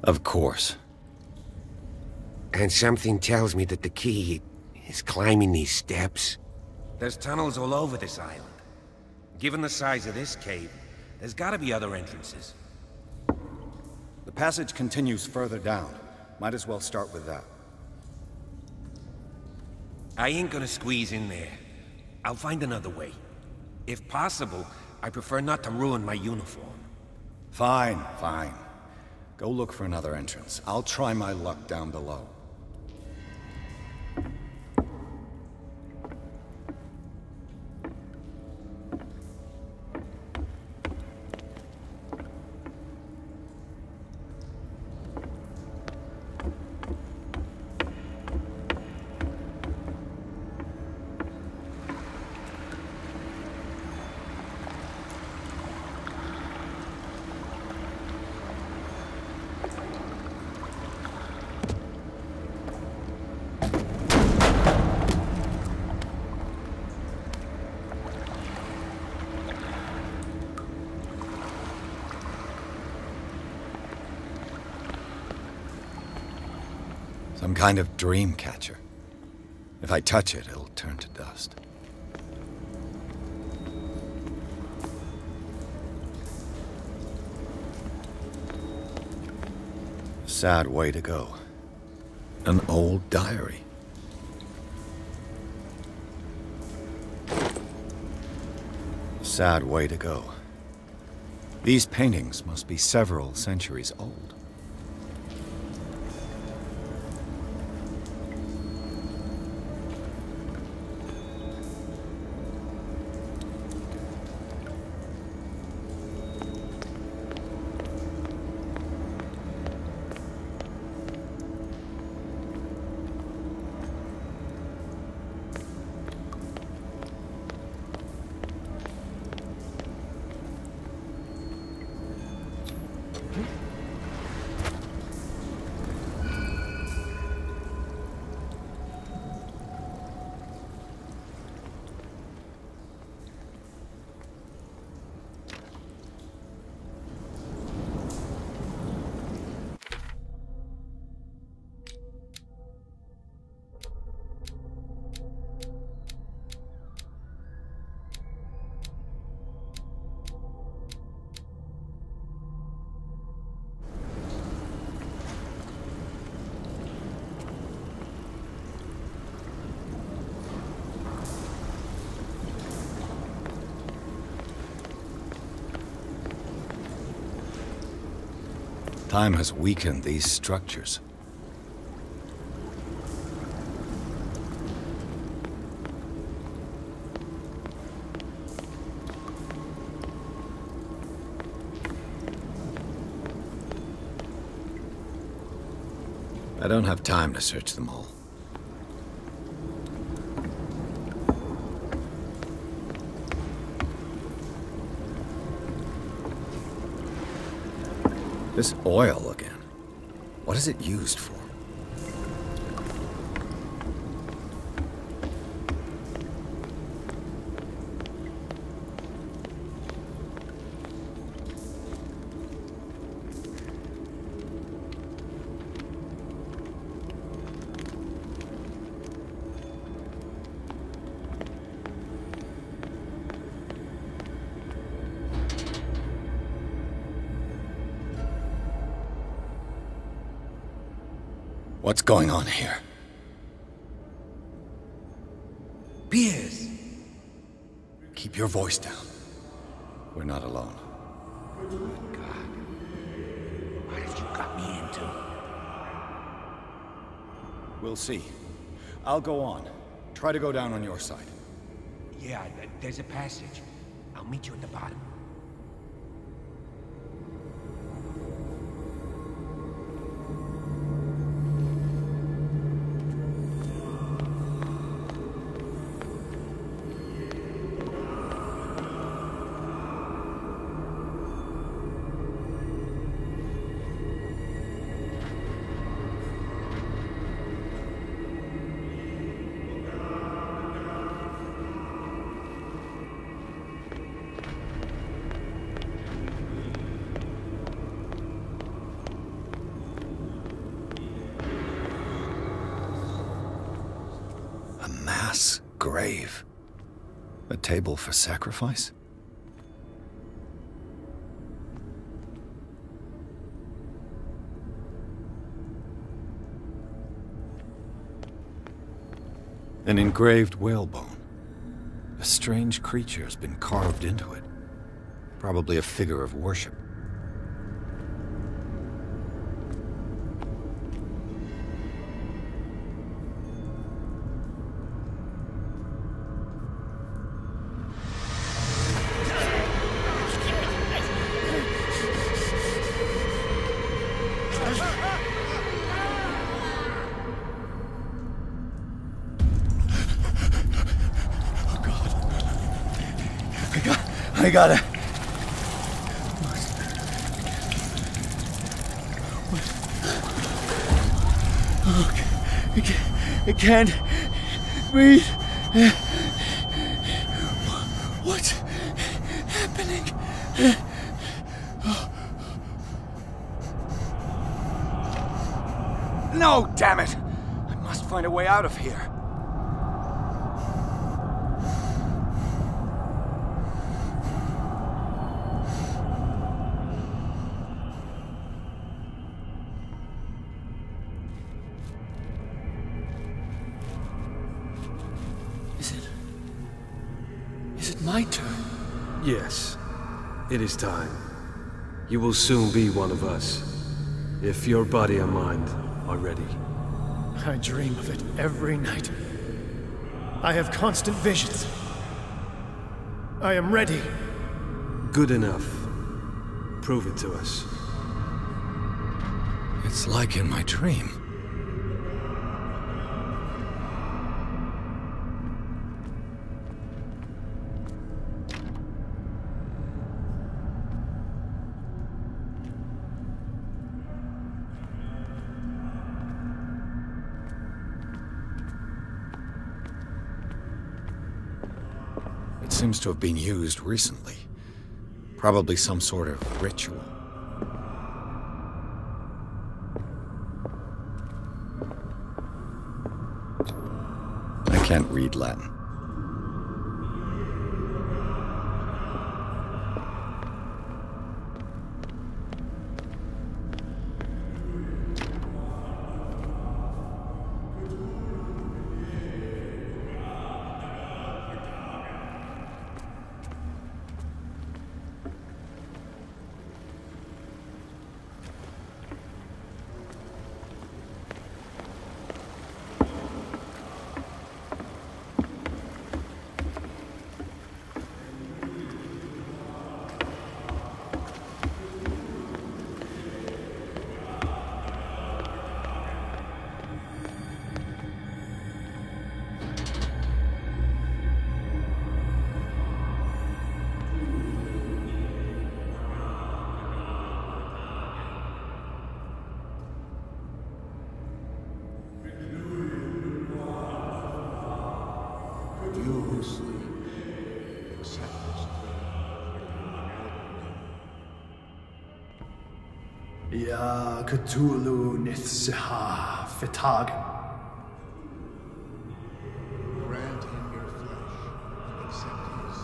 Of course. And something tells me that the key is climbing these steps. There's tunnels all over this island. Given the size of this cave, there's gotta be other entrances. The passage continues further down. Might as well start with that. I ain't gonna squeeze in there. I'll find another way. If possible, I prefer not to ruin my uniform. Fine, fine. Go look for another entrance. I'll try my luck down below. Some kind of dream catcher. If I touch it, it'll turn to dust. Sad way to go. An old diary. Sad way to go. These paintings must be several centuries old. Time has weakened these structures. I don't have time to search them all. This oil again. What is it used for? What's going on here? Piers! Keep your voice down. We're not alone. Good God. What have you got me into? We'll see. I'll go on. Try to go down on your side. Yeah, there's a passage. I'll meet you at the bottom. grave. A table for sacrifice? An engraved whalebone. A strange creature has been carved into it. Probably a figure of worship. I got it. I can't breathe. What's happening? No, damn it! I must find a way out of here. Is it my turn? Yes. It is time. You will soon be one of us. If your body and mind are ready. I dream of it every night. I have constant visions. I am ready. Good enough. Prove it to us. It's like in my dream. It seems to have been used recently. Probably some sort of ritual. I can't read Latin. Ya Cthulhu Nithsiha Fetagen. Grant him your flesh and accept his,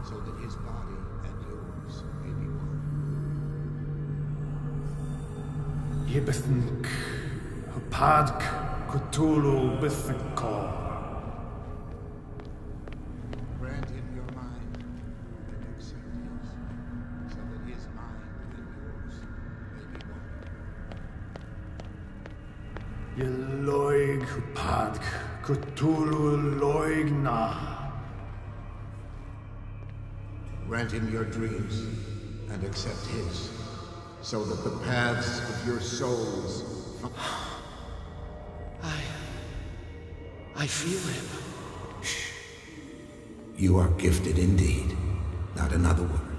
so that his body and yours may be one. Yibithink Hupadk Cthulhu Bithinkor. Grant him your mind and accept his, so that his mind and yours may be one. Yeloig Hupadk Cthulhu Loigna. Grant him your dreams and accept his, so that the paths of your souls... I feel him. You are gifted indeed, not another word.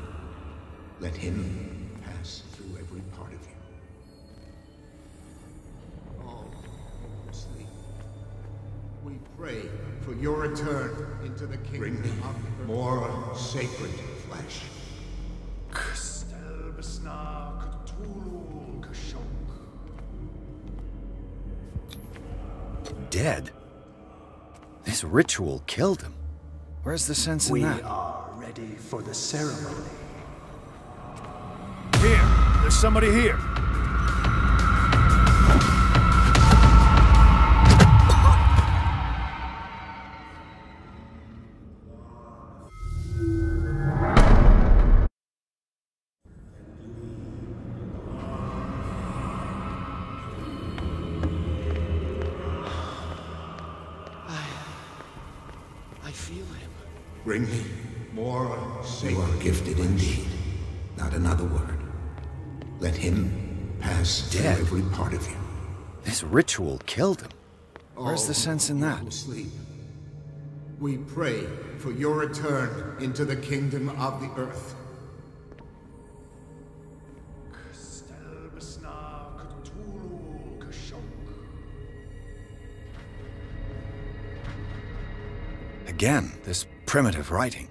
Let him pass through every part of you. All sleep. We pray for your return into the kingdom. Bring me more sacred flesh. Dead? This ritual killed him. Where's the sense in that? We are ready for the ceremony. Here! There's somebody here! I feel him. Bring me more sacred. You are gifted indeed. Not another word. Let him pass through Dead? every part of you. This ritual killed him. Where's the sense in that? Sleep. We pray for your return into the kingdom of the earth. Again, this primitive writing.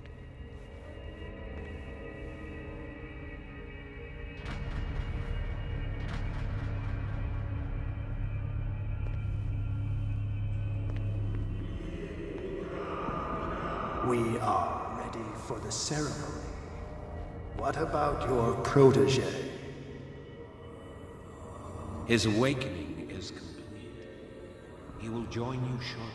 We are ready for the ceremony. What about your protege? His awakening is complete. He will join you shortly.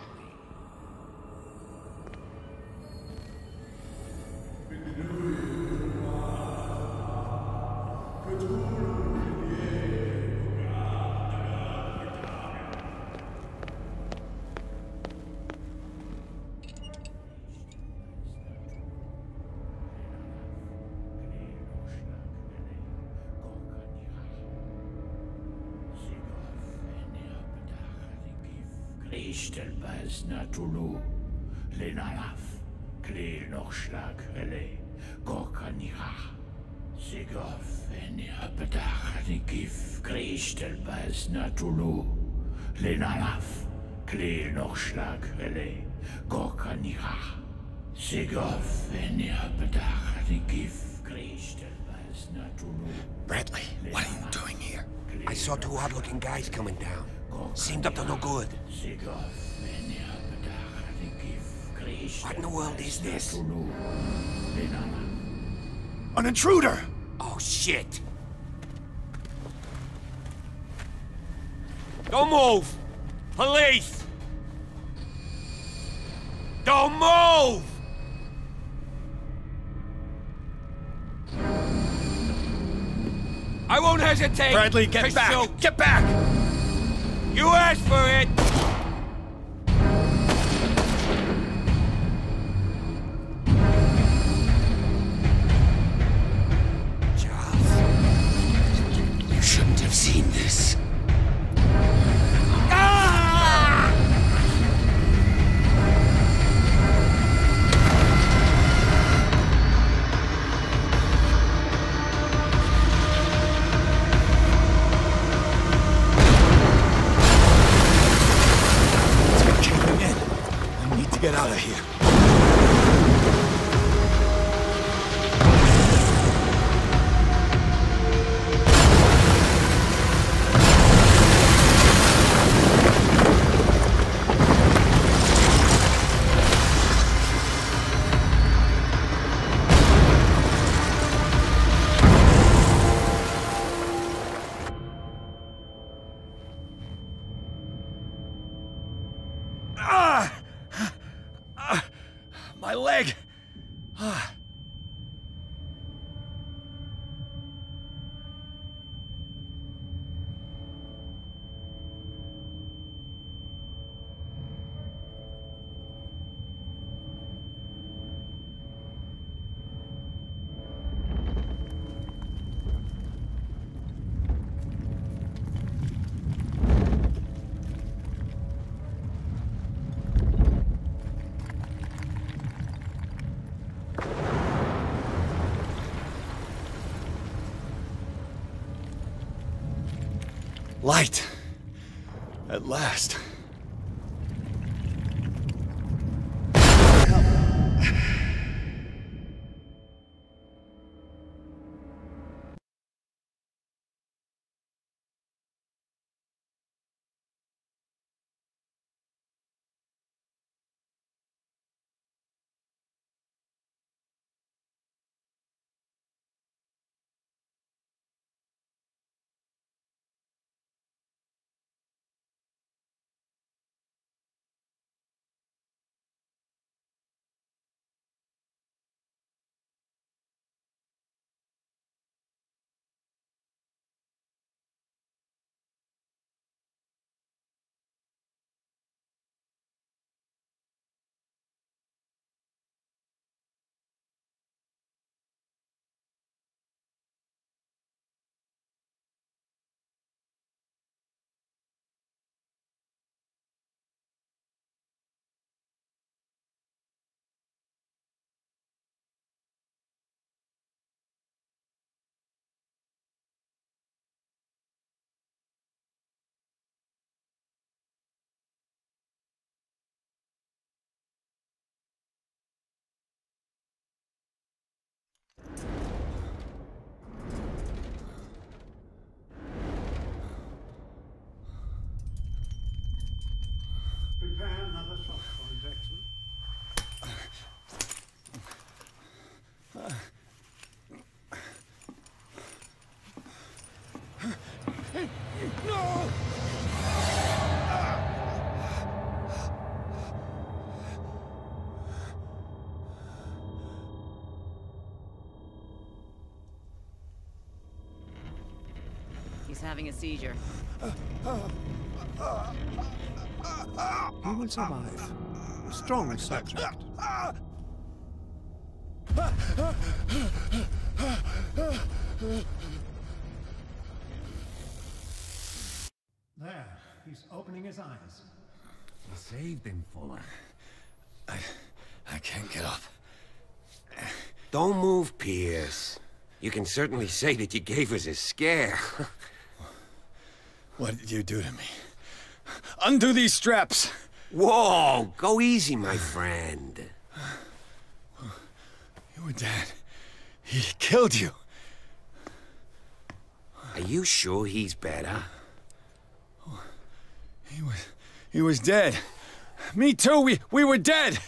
Ishtelbaz natulu, lenalaf, kle nochschlag ele, gorkanira, sigov eni apetach nikif, Ishtelbaz natulu, lenalaf, kle nochschlag ele, gorkanira, sigov eni apetach nikif, Ishtelbaz natulu. Bradley, what are you doing here? I saw two odd-looking guys coming down. Seemed up to no good. What in the world is this? An intruder! Oh, shit! Don't move! Police! Don't move! I won't hesitate! Bradley, get back! Shoot. Get back! You asked for it! Charles, you shouldn't have seen this. Ah! Get out of here. My leg! Light. At last. He's having a seizure. He will survive. A strong subject. There, he's opening his eyes. You saved him, Fuller. I can't get up. Don't move, Pierce. You can certainly say that you gave us a scare. What did you do to me? Undo these straps! Whoa! Go easy, my friend. You were dead. He killed you. Are you sure he's better? He was dead. Me too, we were dead!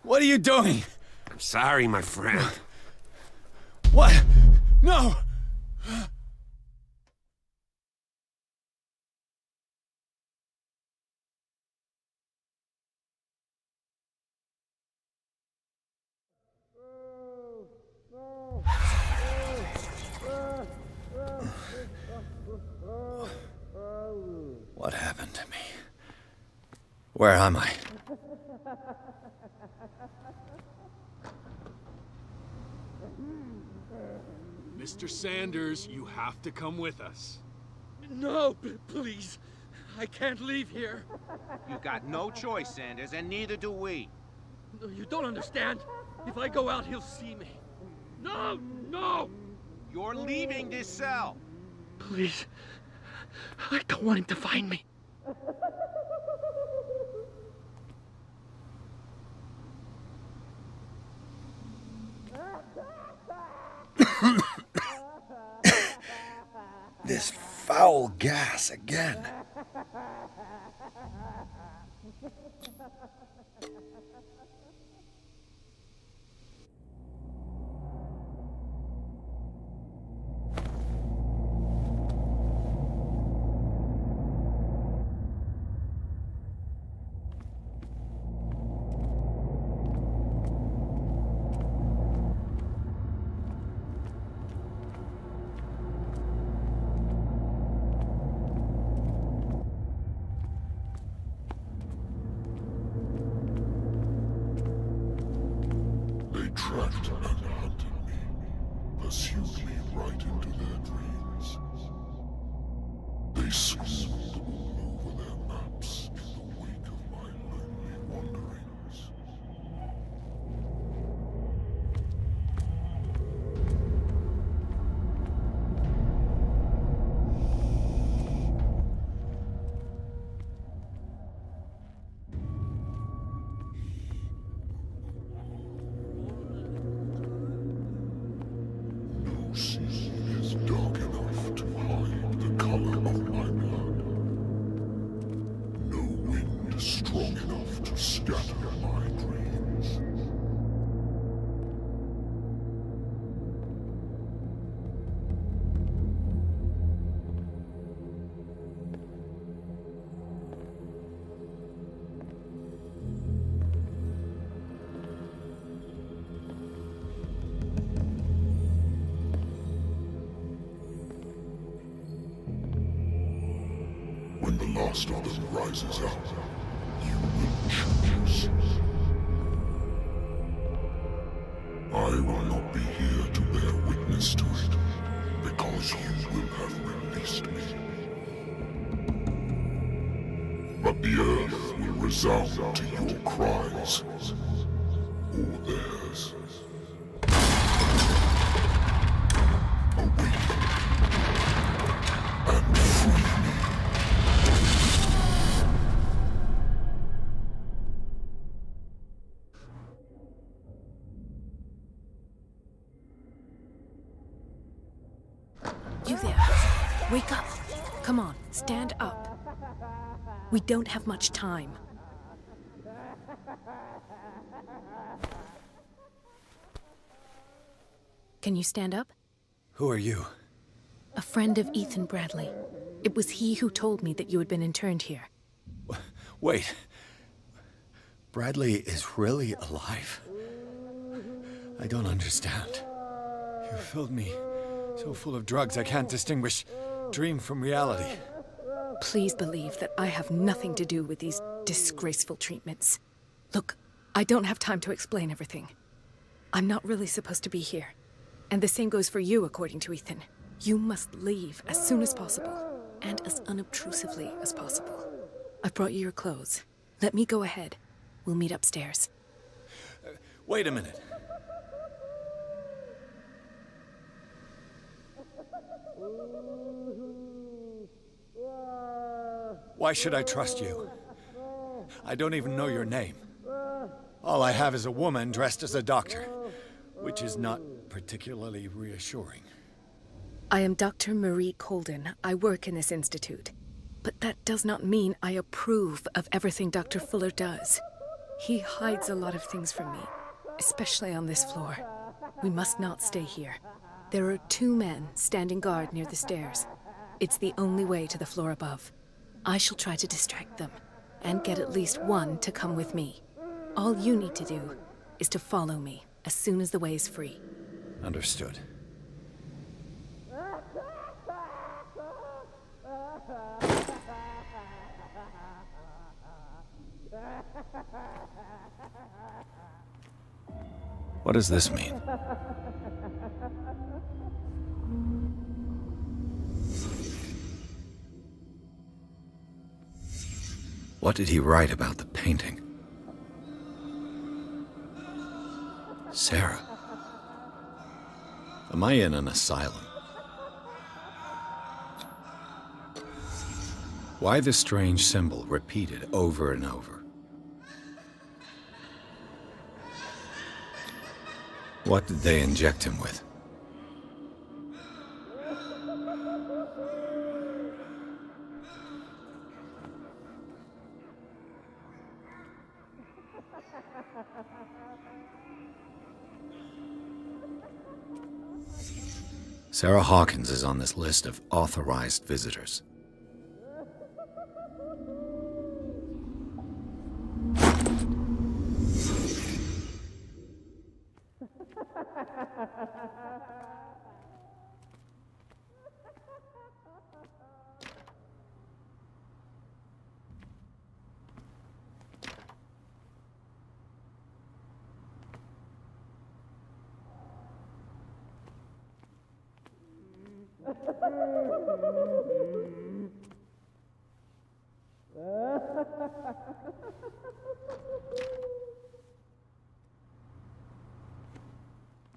What are you doing? I'm sorry, my friend. What? No! What happened to me? Where am I? Mr. Sanders, you have to come with us. No, please. I can't leave here. You've got no choice, Sanders, and neither do we. No, you don't understand. If I go out, he'll see me. No! No! You're leaving this cell. Please. I don't want him to find me. This foul gas again. Tracked and hunted me, pursued me right into their dreams. They scribbled all over their maps in the wake of my lonely wanderings. When the last of them rises up, you will choose. I will not be here to bear witness to it, because you will have released me. But the earth will resound to your cries, or theirs. Awaken and free me. You there. Wake up. Come on, stand up. We don't have much time. Can you stand up? Who are you? A friend of Ethan Bradley. It was he who told me that you had been interned here. Wait. Bradley is really alive? I don't understand. You filled me so full of drugs I can't distinguish dream from reality. Please believe that I have nothing to do with these disgraceful treatments. Look, I don't have time to explain everything. I'm not really supposed to be here. And the same goes for you, according to Ethan. You must leave as soon as possible, and as unobtrusively as possible. I've brought you your clothes. Let me go ahead. We'll meet upstairs. Wait a minute. Why should I trust you? I don't even know your name. All I have is a woman dressed as a doctor, which is not particularly reassuring. I am Dr. Marie Colden. I work in this institute. But that does not mean I approve of everything Dr. Fuller does. He hides a lot of things from me, especially on this floor. We must not stay here. There are 2 men standing guard near the stairs. It's the only way to the floor above. I shall try to distract them, and get at least one to come with me. All you need to do is to follow me as soon as the way is free. Understood. What does this mean? What did he write about the painting? Sarah. Am I in an asylum? Why the strange symbol repeated over and over? What did they inject him with? Sarah Hawkins is on this list of authorized visitors.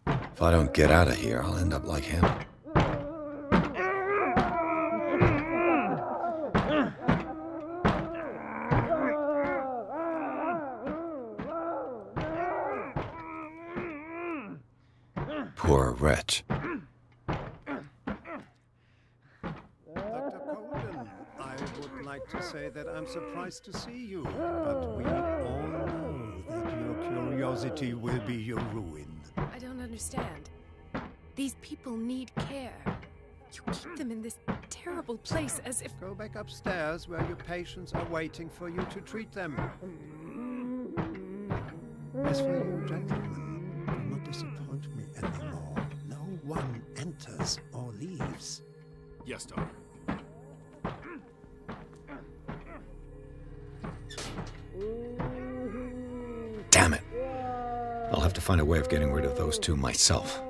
If I don't get out of here, I'll end up like him. Poor wretch. To say that I'm surprised to see you, but we all know that your curiosity will be your ruin. I don't understand. These people need care. You keep them in this terrible place as if... Go back upstairs where your patients are waiting for you to treat them. As for you, gentlemen, do not disappoint me anymore. No one enters or leaves. Yes, Doctor. Damn it. I'll have to find a way of getting rid of those 2 myself.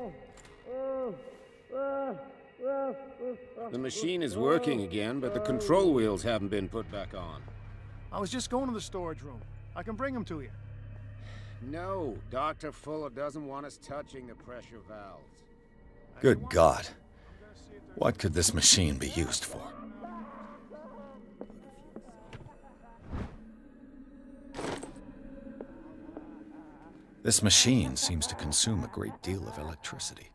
The machine is working again, but the control wheels haven't been put back on. I was just going to the storage room. I can bring them to you. No, Dr. Fuller doesn't want us touching the pressure valves. Good God. What could this machine be used for? This machine seems to consume a great deal of electricity.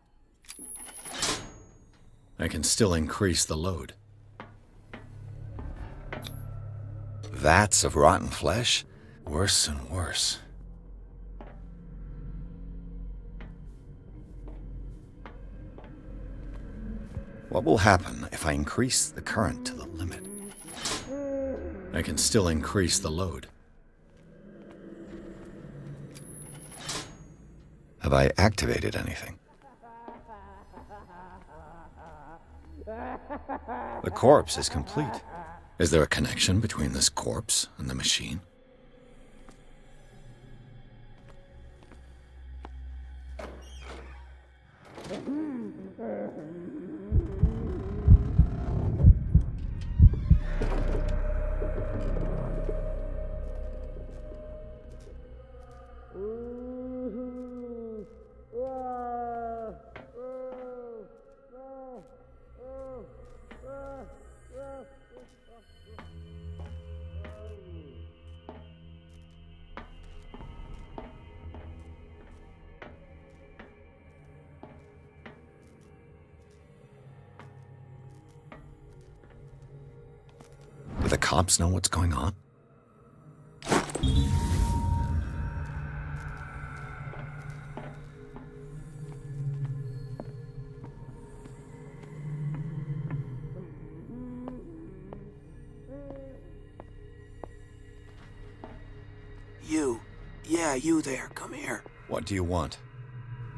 I can still increase the load. Vats of rotten flesh? Worse and worse. What will happen if I increase the current to the limit? I can still increase the load. Have I activated anything? The corpse is complete. Is there a connection between this corpse and the machine? Do the cops know what's going on? You. Yeah, you there. Come here. What do you want?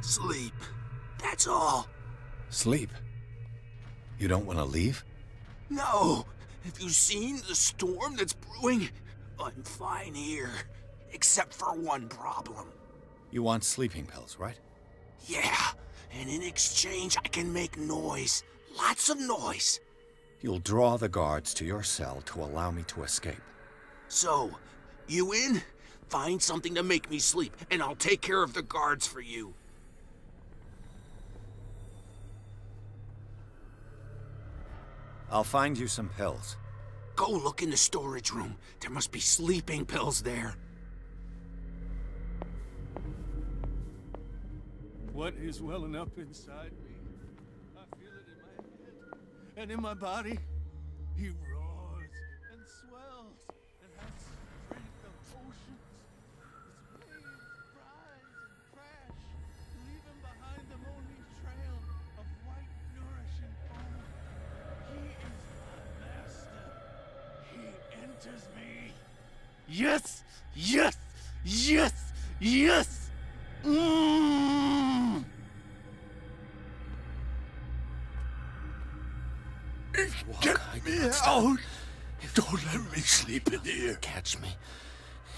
Sleep. That's all. Sleep? You don't want to leave? No. Have you seen the storm that's brewing? I'm fine here. Except for one problem. You want sleeping pills, right? Yeah. And in exchange, I can make noise. Lots of noise. You'll draw the guards to your cell to allow me to escape. So, you in? Find something to make me sleep, and I'll take care of the guards for you. I'll find you some pills. Go look in the storage room. There must be sleeping pills there. What is welling up inside me? I feel it in my head and in my body. He roars and swells and has strength of oceans. Its waves rise and crash, leaving behind them only trail of white, nourishing foam. He is my master. He enters me. Yes! Yes! Yes! Yes! Mmm! Get me out! Don't let me sleep in here. Catch me.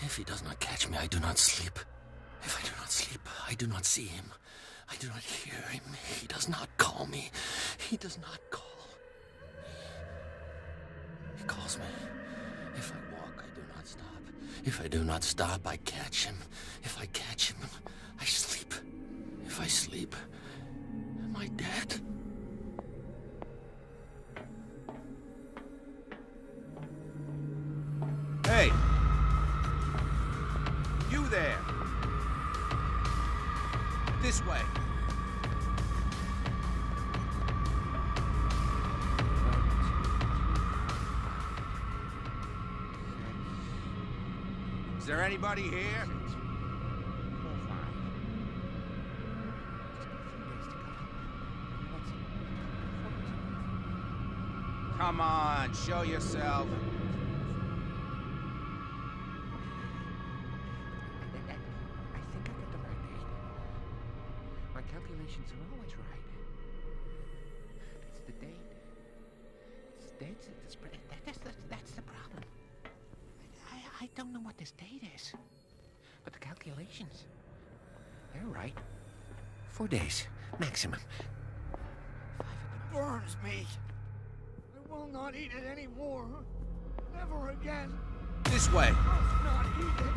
If he does not catch me, I do not sleep. If I do not sleep, I do not see him. I do not hear him. He does not call me. He does not call. He calls me. If I walk, I do not stop. If I do not stop, I catch him. If I catch him, I sleep. If I sleep, am I dead? Hey! You there! This way! Is there anybody here? Come on, show yourself. Calculations are always right. It's the date. It's dates at this. That's the problem. I don't know what this date is, but the calculations, they're right. 4 days maximum. Burns me. I will not eat it anymore. Never again. This way. Must not eat it.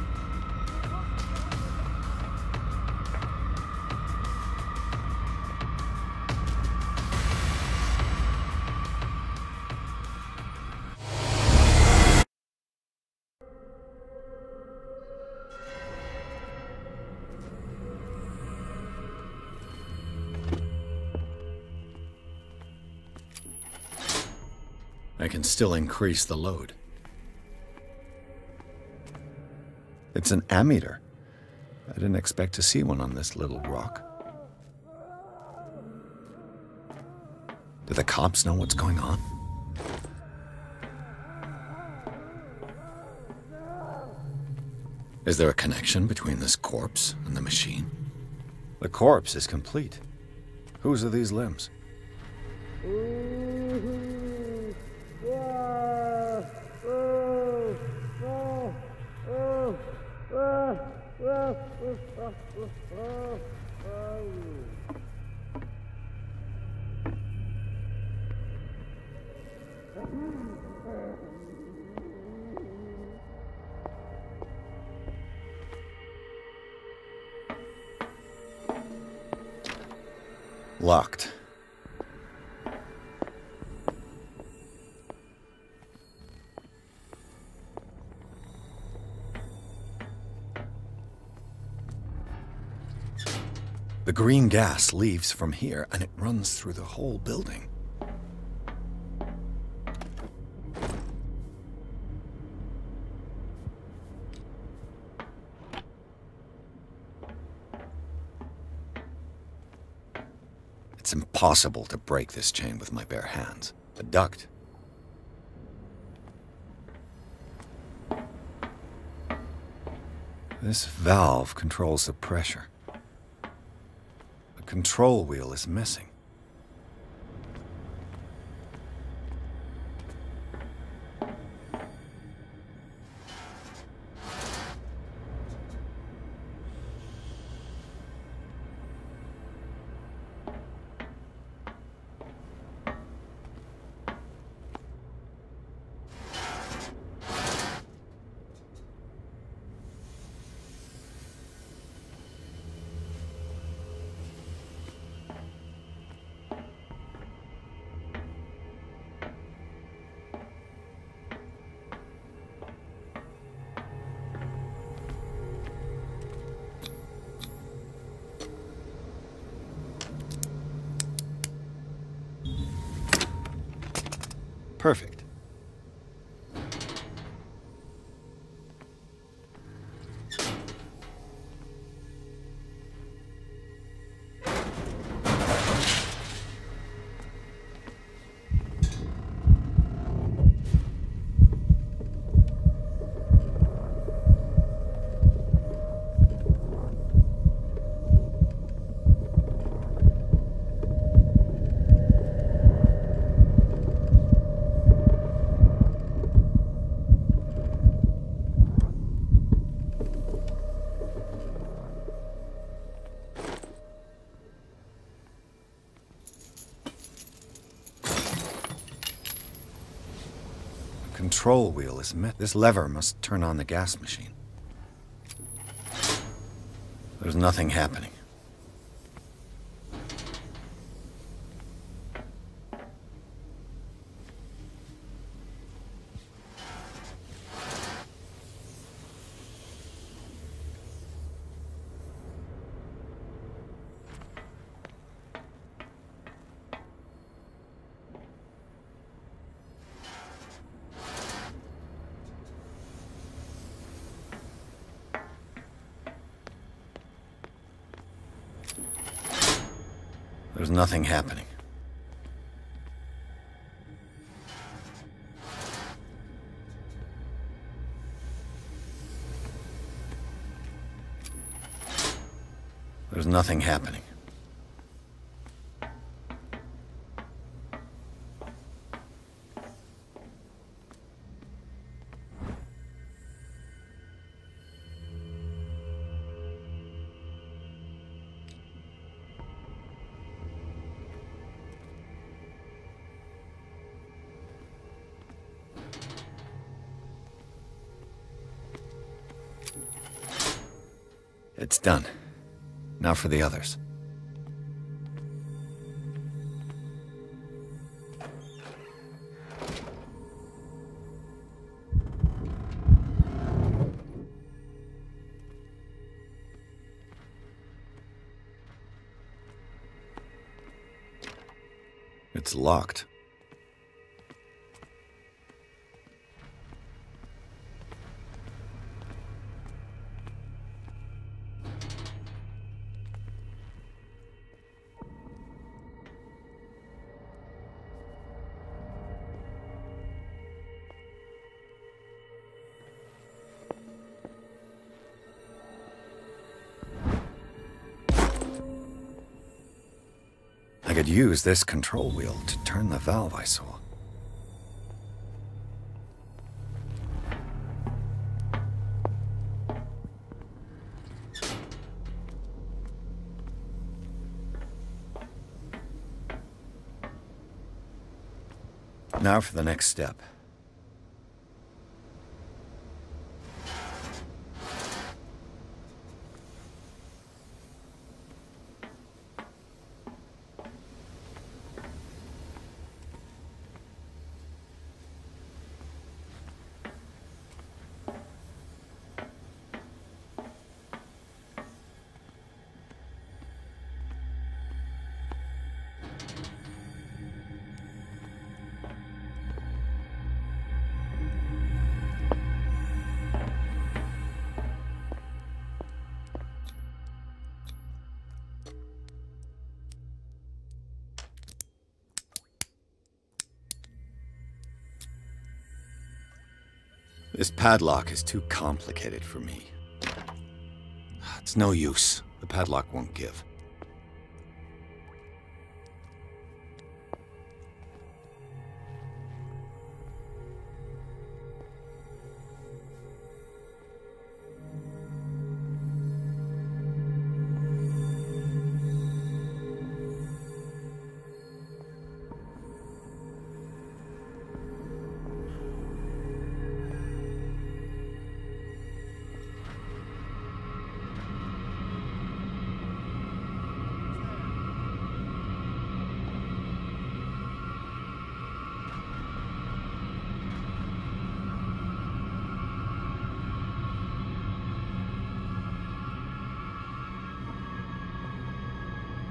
I can still increase the load. It's an ammeter. I didn't expect to see one on this little rock. Do the cops know what's going on? Is there a connection between this corpse and the machine? The corpse is complete. Whose are these limbs? Locked. The green gas leaves from here, and it runs through the whole building. It's impossible to break this chain with my bare hands. A duct. This valve controls the pressure. The control wheel is missing. Perfect. Control wheel is met. This lever must turn on the gas machine. There's nothing happening. There's nothing happening. There's nothing happening. It's done. Now for the others. It's locked. I could use this control wheel to turn the valve I saw. Now for the next step. This padlock is too complicated for me. It's no use. The padlock won't give.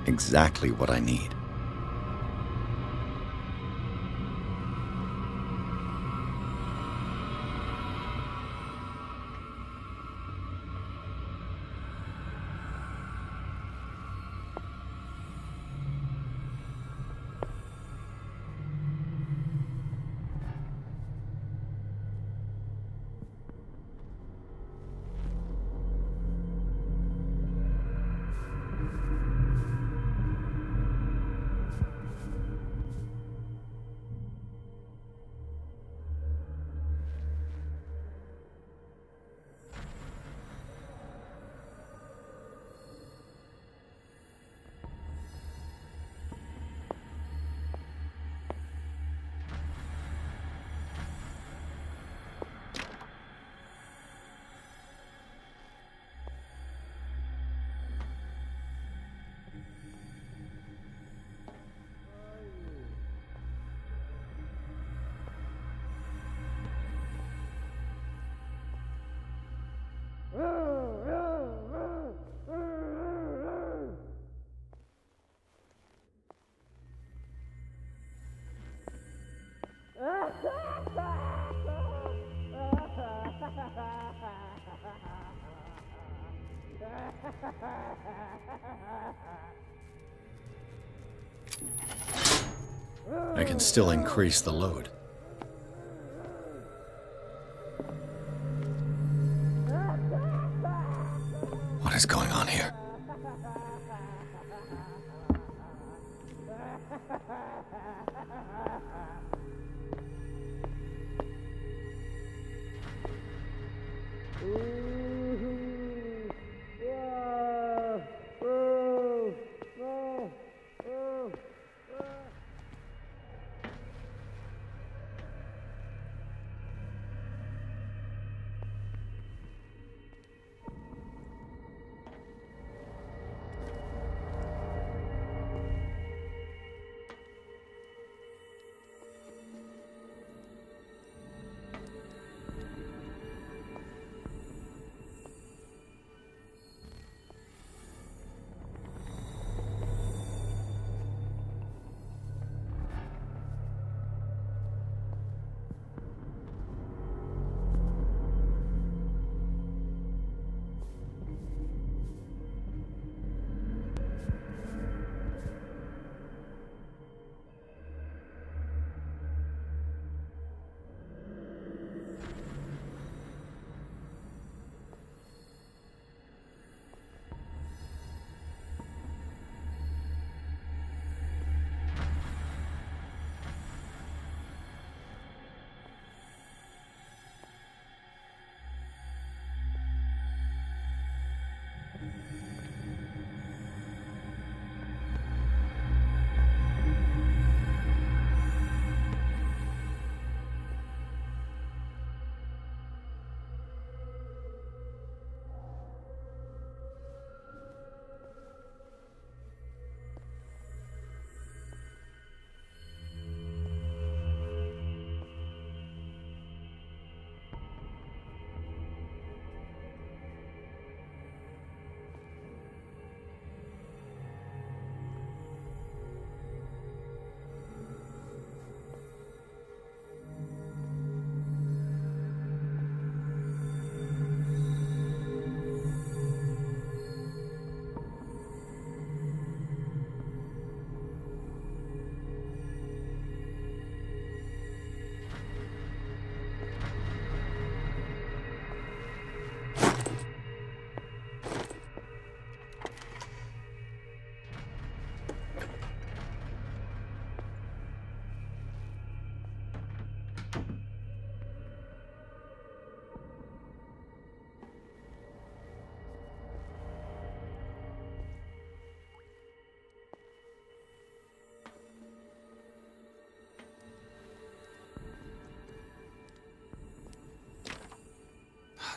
Exactly what I need. I can still increase the load. What is going on here?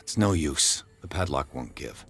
It's no use. The padlock won't give.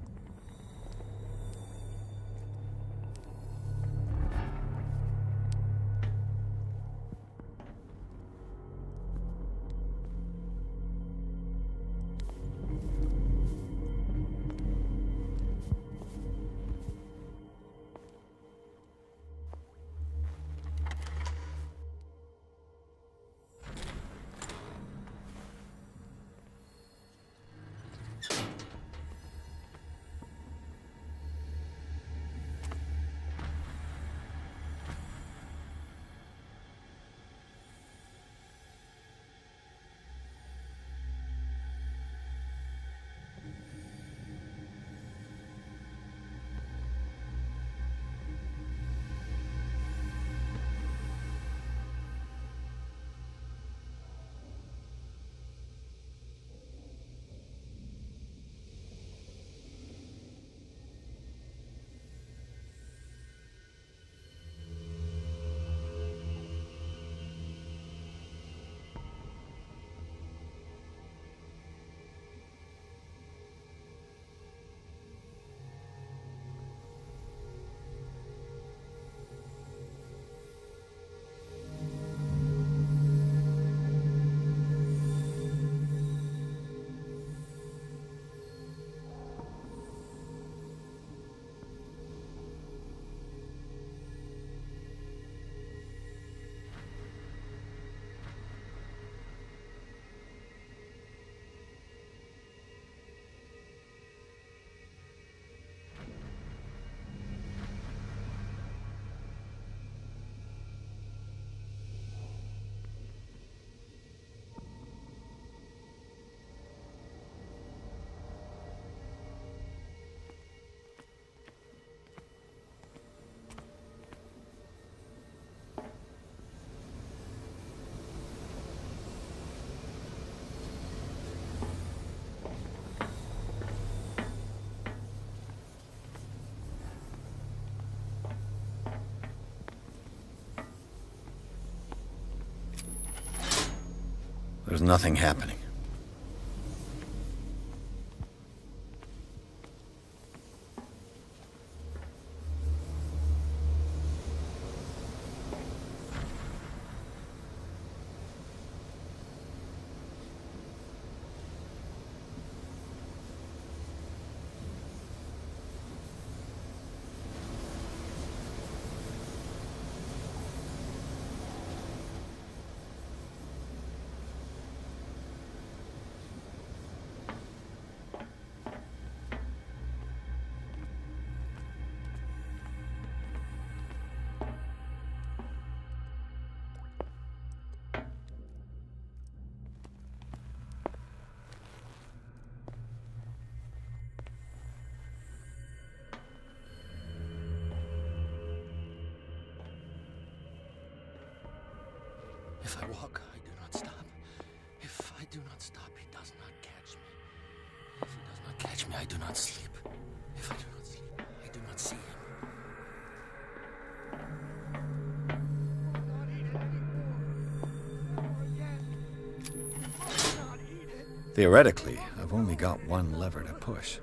There's nothing happening. If I walk, I do not stop. If I do not stop, he does not catch me. If he does not catch me, I do not sleep. If I do not sleep, I do not see him. Theoretically, I've only got one lever to push.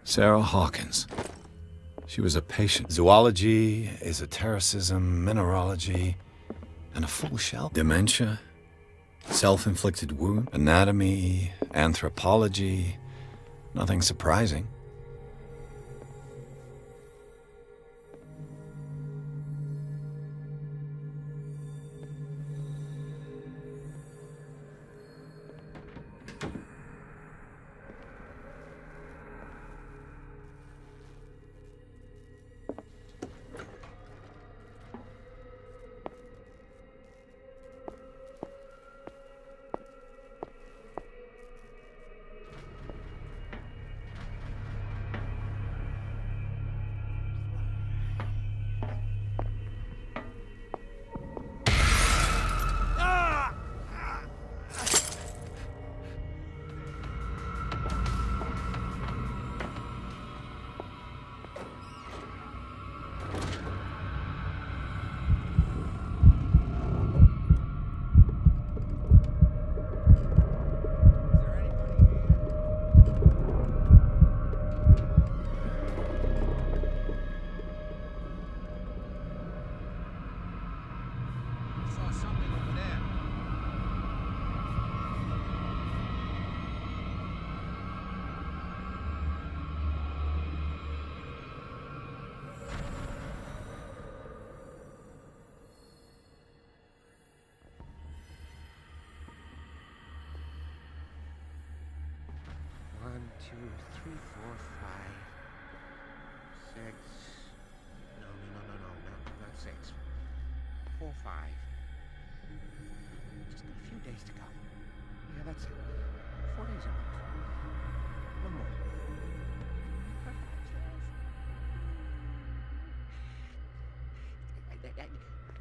Sarah Hawkins. She was a patient. Zoology, esotericism, mineralogy, and a full shell. Dementia, self-inflicted wound, anatomy, anthropology. Nothing surprising.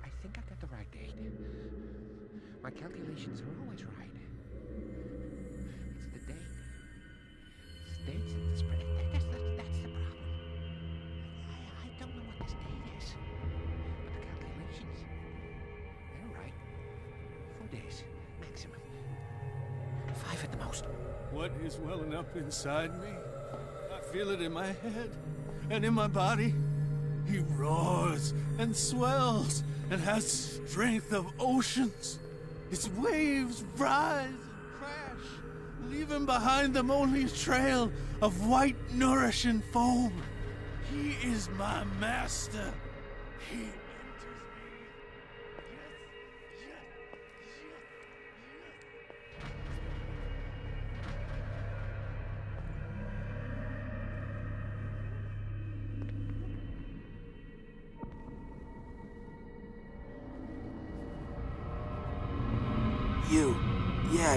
I think I got the right date. My calculations are always right. It's the date. It's the dates that the spread. That's the problem. I don't know what this date is. But the calculations, they're right. 4 days, maximum. 5 at the most. What is welling up inside me? I feel it in my head and in my body. He roars and swells and has strength of oceans. Its waves rise and crash, leaving behind them only a trail of white, nourishing foam. He is my master. He enters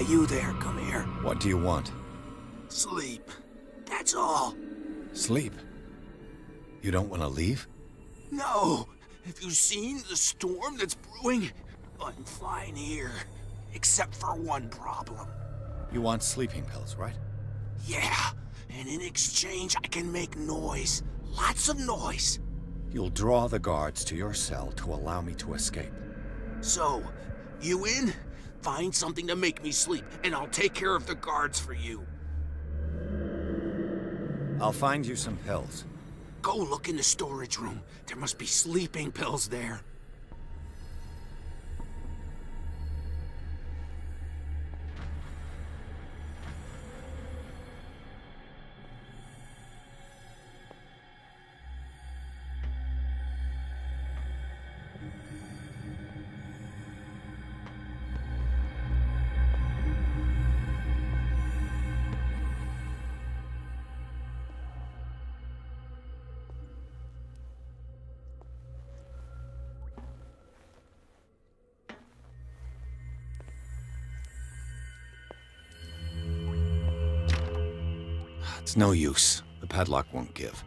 You there, come here. What do you want? Sleep. That's all. Sleep? You don't want to leave? No. Have you seen the storm that's brewing? I'm fine here. Except for one problem. You want sleeping pills, right? Yeah. And in exchange, I can make noise. Lots of noise. You'll draw the guards to your cell to allow me to escape. So, you in? Find something to make me sleep, and I'll take care of the guards for you. I'll find you some pills. Go look in the storage room. There must be sleeping pills there. It's no use. The padlock won't give.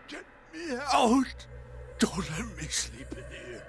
Get me out! Don't let me sleep in here.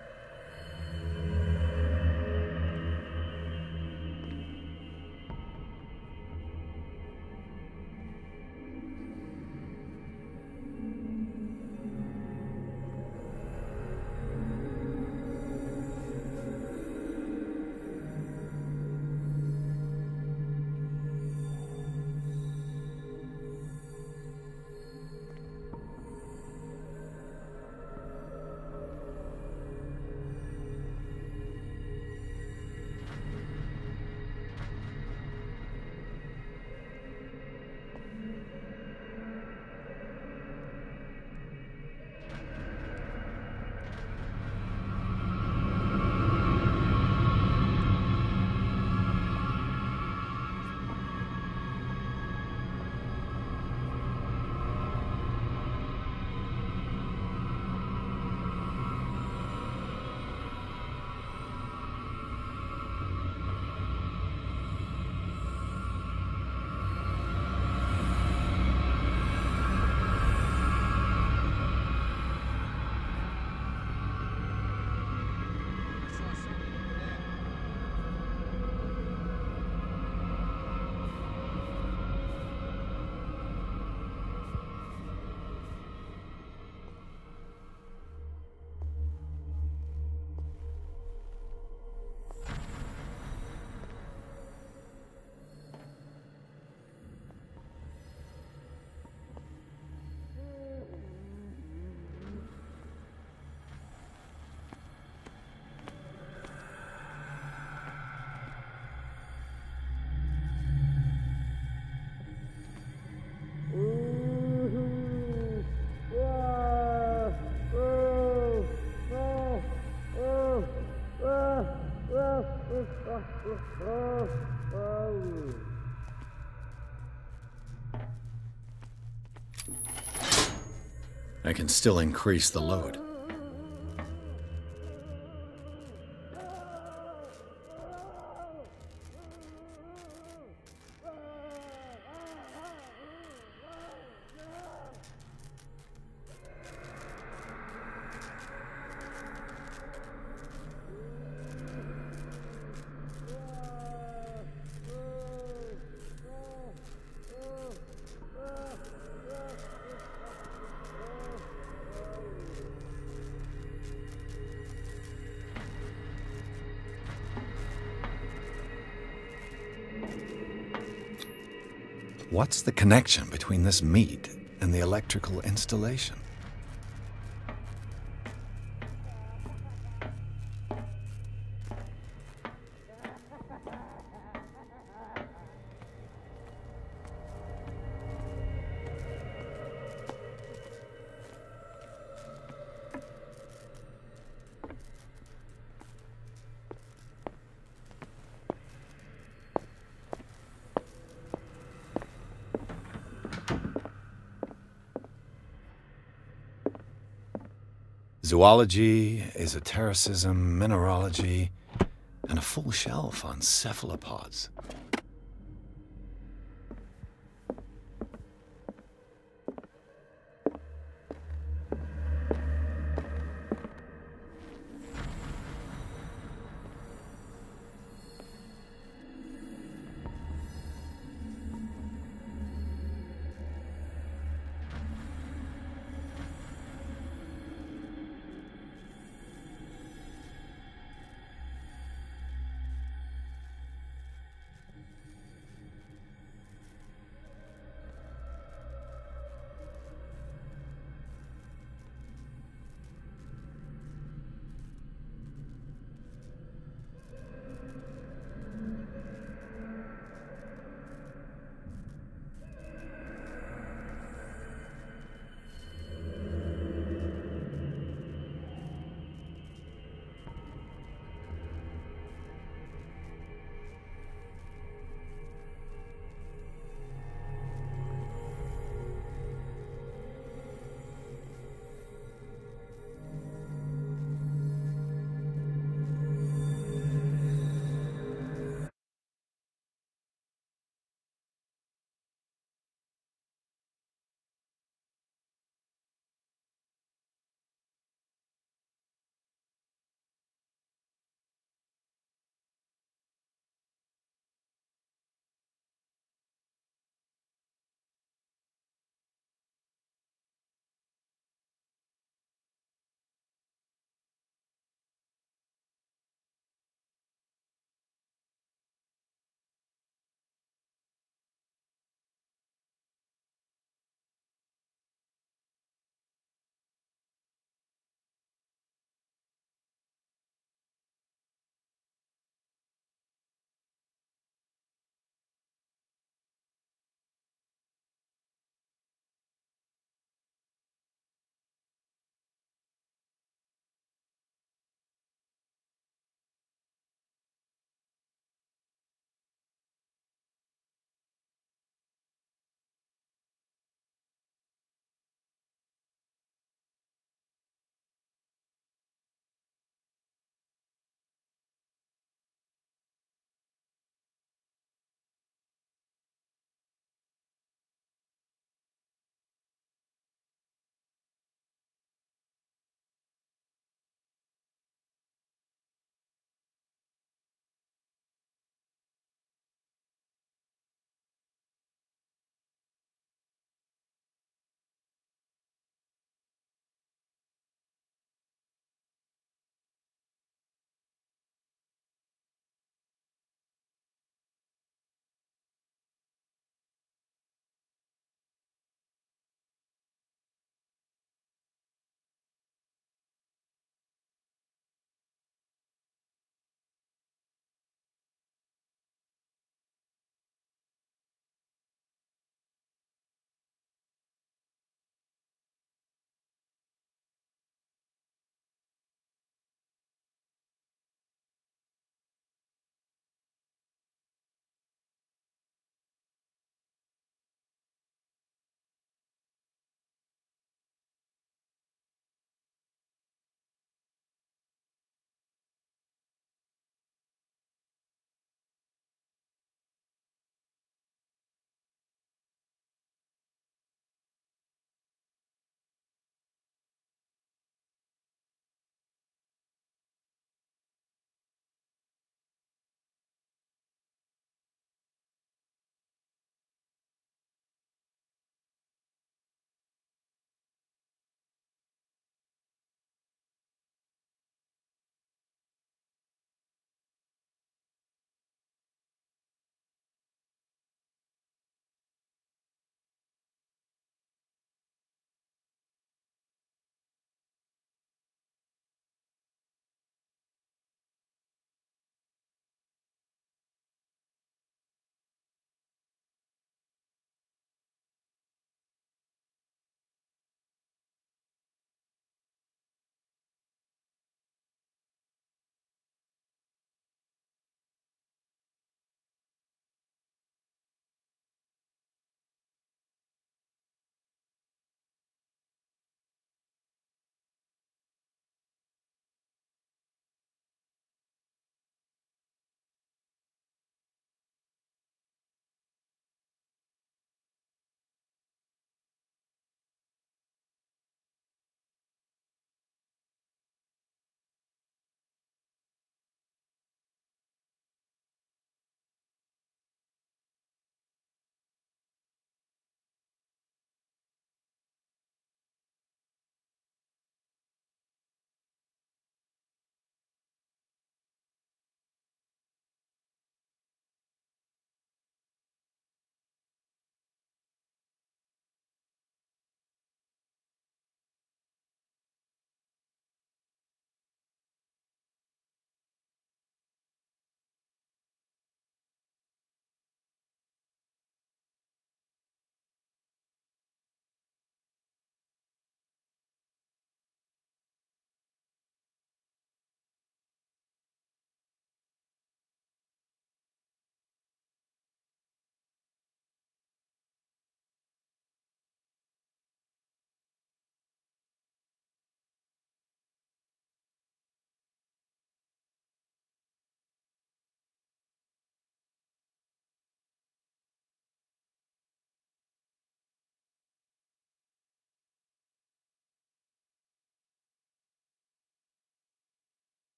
I can still increase the load. What's the connection between this meat and the electrical installation? Zoology, esotericism, mineralogy, and a full shelf on cephalopods.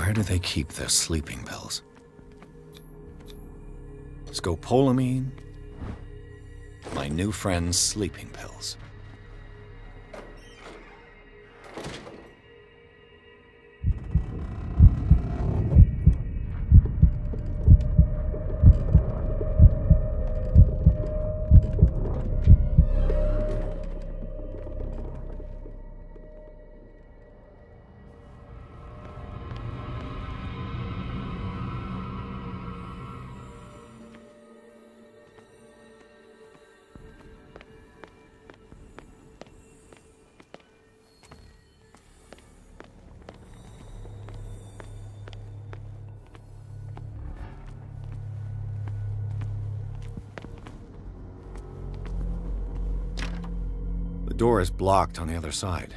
Where do they keep their sleeping pills? Scopolamine? My new friend's sleeping pills. The door is blocked on the other side.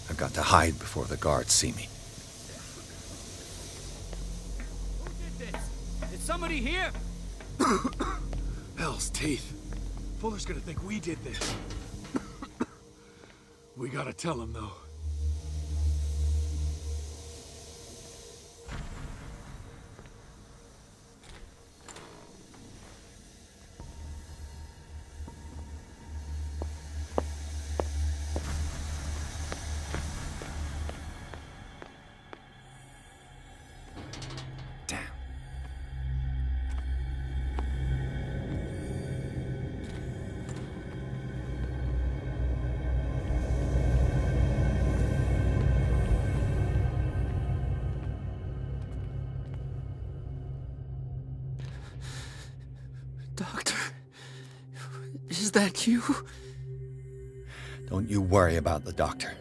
I've got to hide before the guards see me. Who did this? Is somebody here? Hell's teeth. Fuller's gonna think we did this. We gotta tell him, though. Doctor, is that you? Don't you worry about the doctor.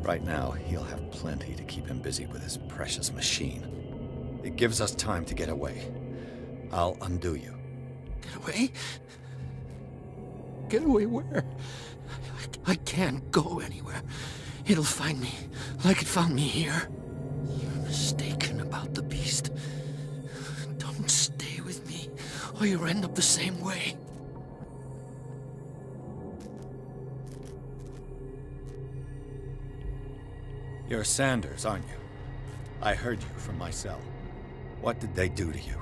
Right now, he'll have plenty to keep him busy with his precious machine. It gives us time to get away. I'll undo you. Get away? Get away where? I can't go anywhere. It'll find me, like it found me here. You're mistaken about the beast. Don't stay with me, or you'll end up the same way. You're Sanders, aren't you? I heard you from my cell. What did they do to you?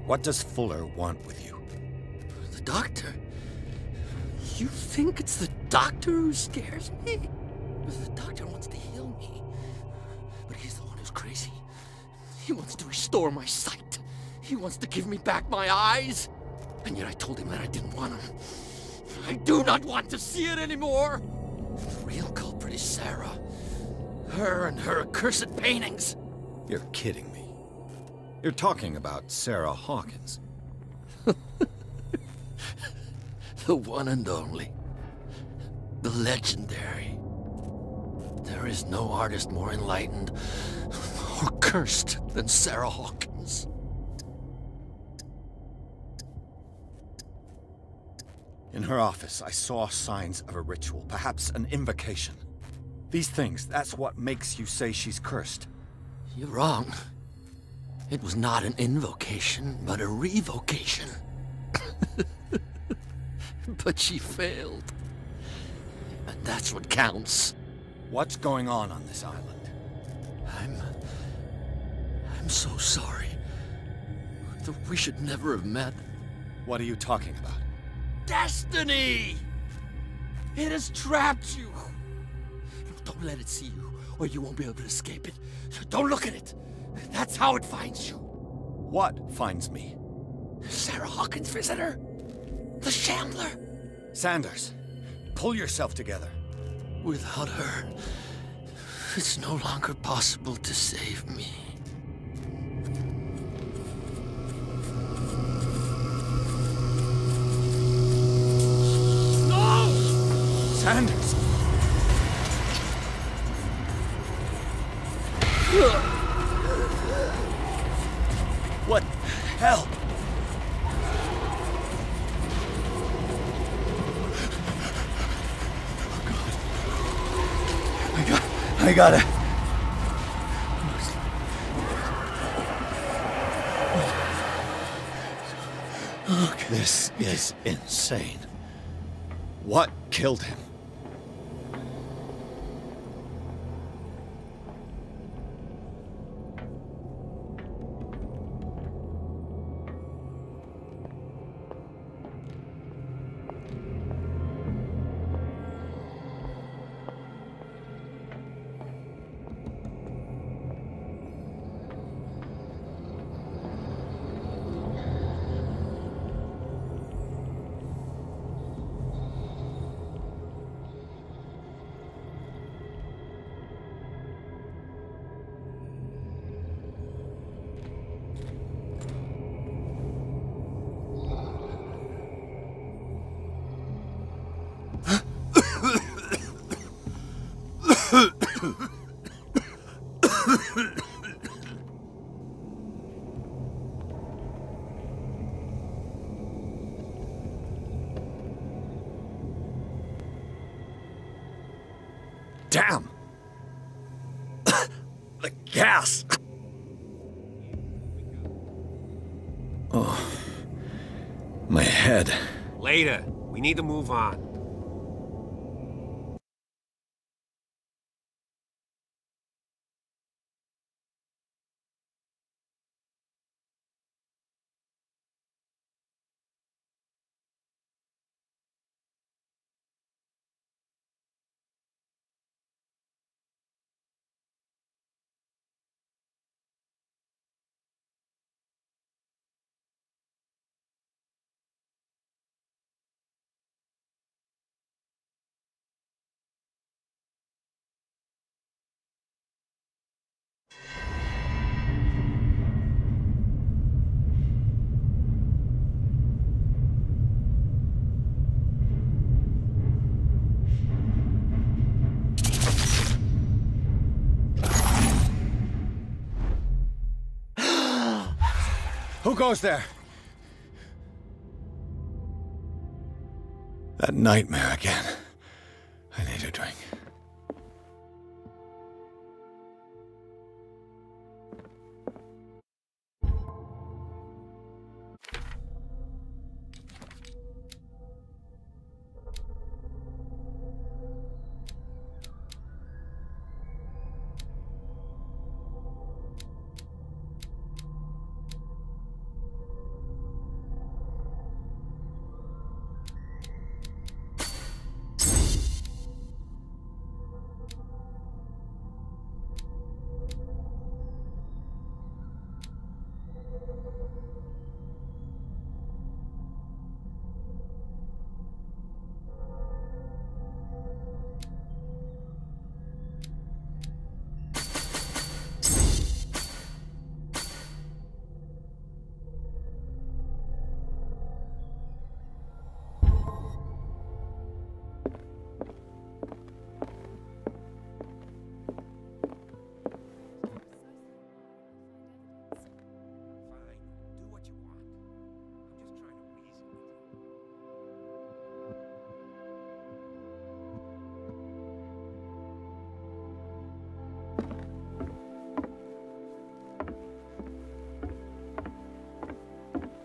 What does Fuller want with you? The doctor? You think it's the doctor who scares me? The doctor wants to heal me. But he's the one who's crazy. He wants to restore my sight. He wants to give me back my eyes. And yet I told him that I didn't want him. I do not want to see it anymore. The real culprit Sarah. Her and her accursed paintings. You're kidding me. You're talking about Sarah Hawkins. The one and only. The legendary. There is no artist more enlightened or cursed than Sarah Hawkins. In her office, I saw signs of a ritual, perhaps an invocation. These things, that's what makes you say she's cursed. You're wrong. It was not an invocation, but a revocation. But she failed. And that's what counts. What's going on this island? I'm so sorry. We should never have met. What are you talking about? Destiny! It has trapped you. Don't let it see you, or you won't be able to escape it. Don't look at it. That's how it finds you. What finds me? Sarah Hawkins' visitor. The Shambler. Sanders, pull yourself together. Without her, it's no longer possible to save me. No! Sanders! What the hell? I gotta... Look, this is insane. What killed him? Damn! The gas! Oh, my head. Later. We need to move on. Who goes there? That nightmare again. I need a drink.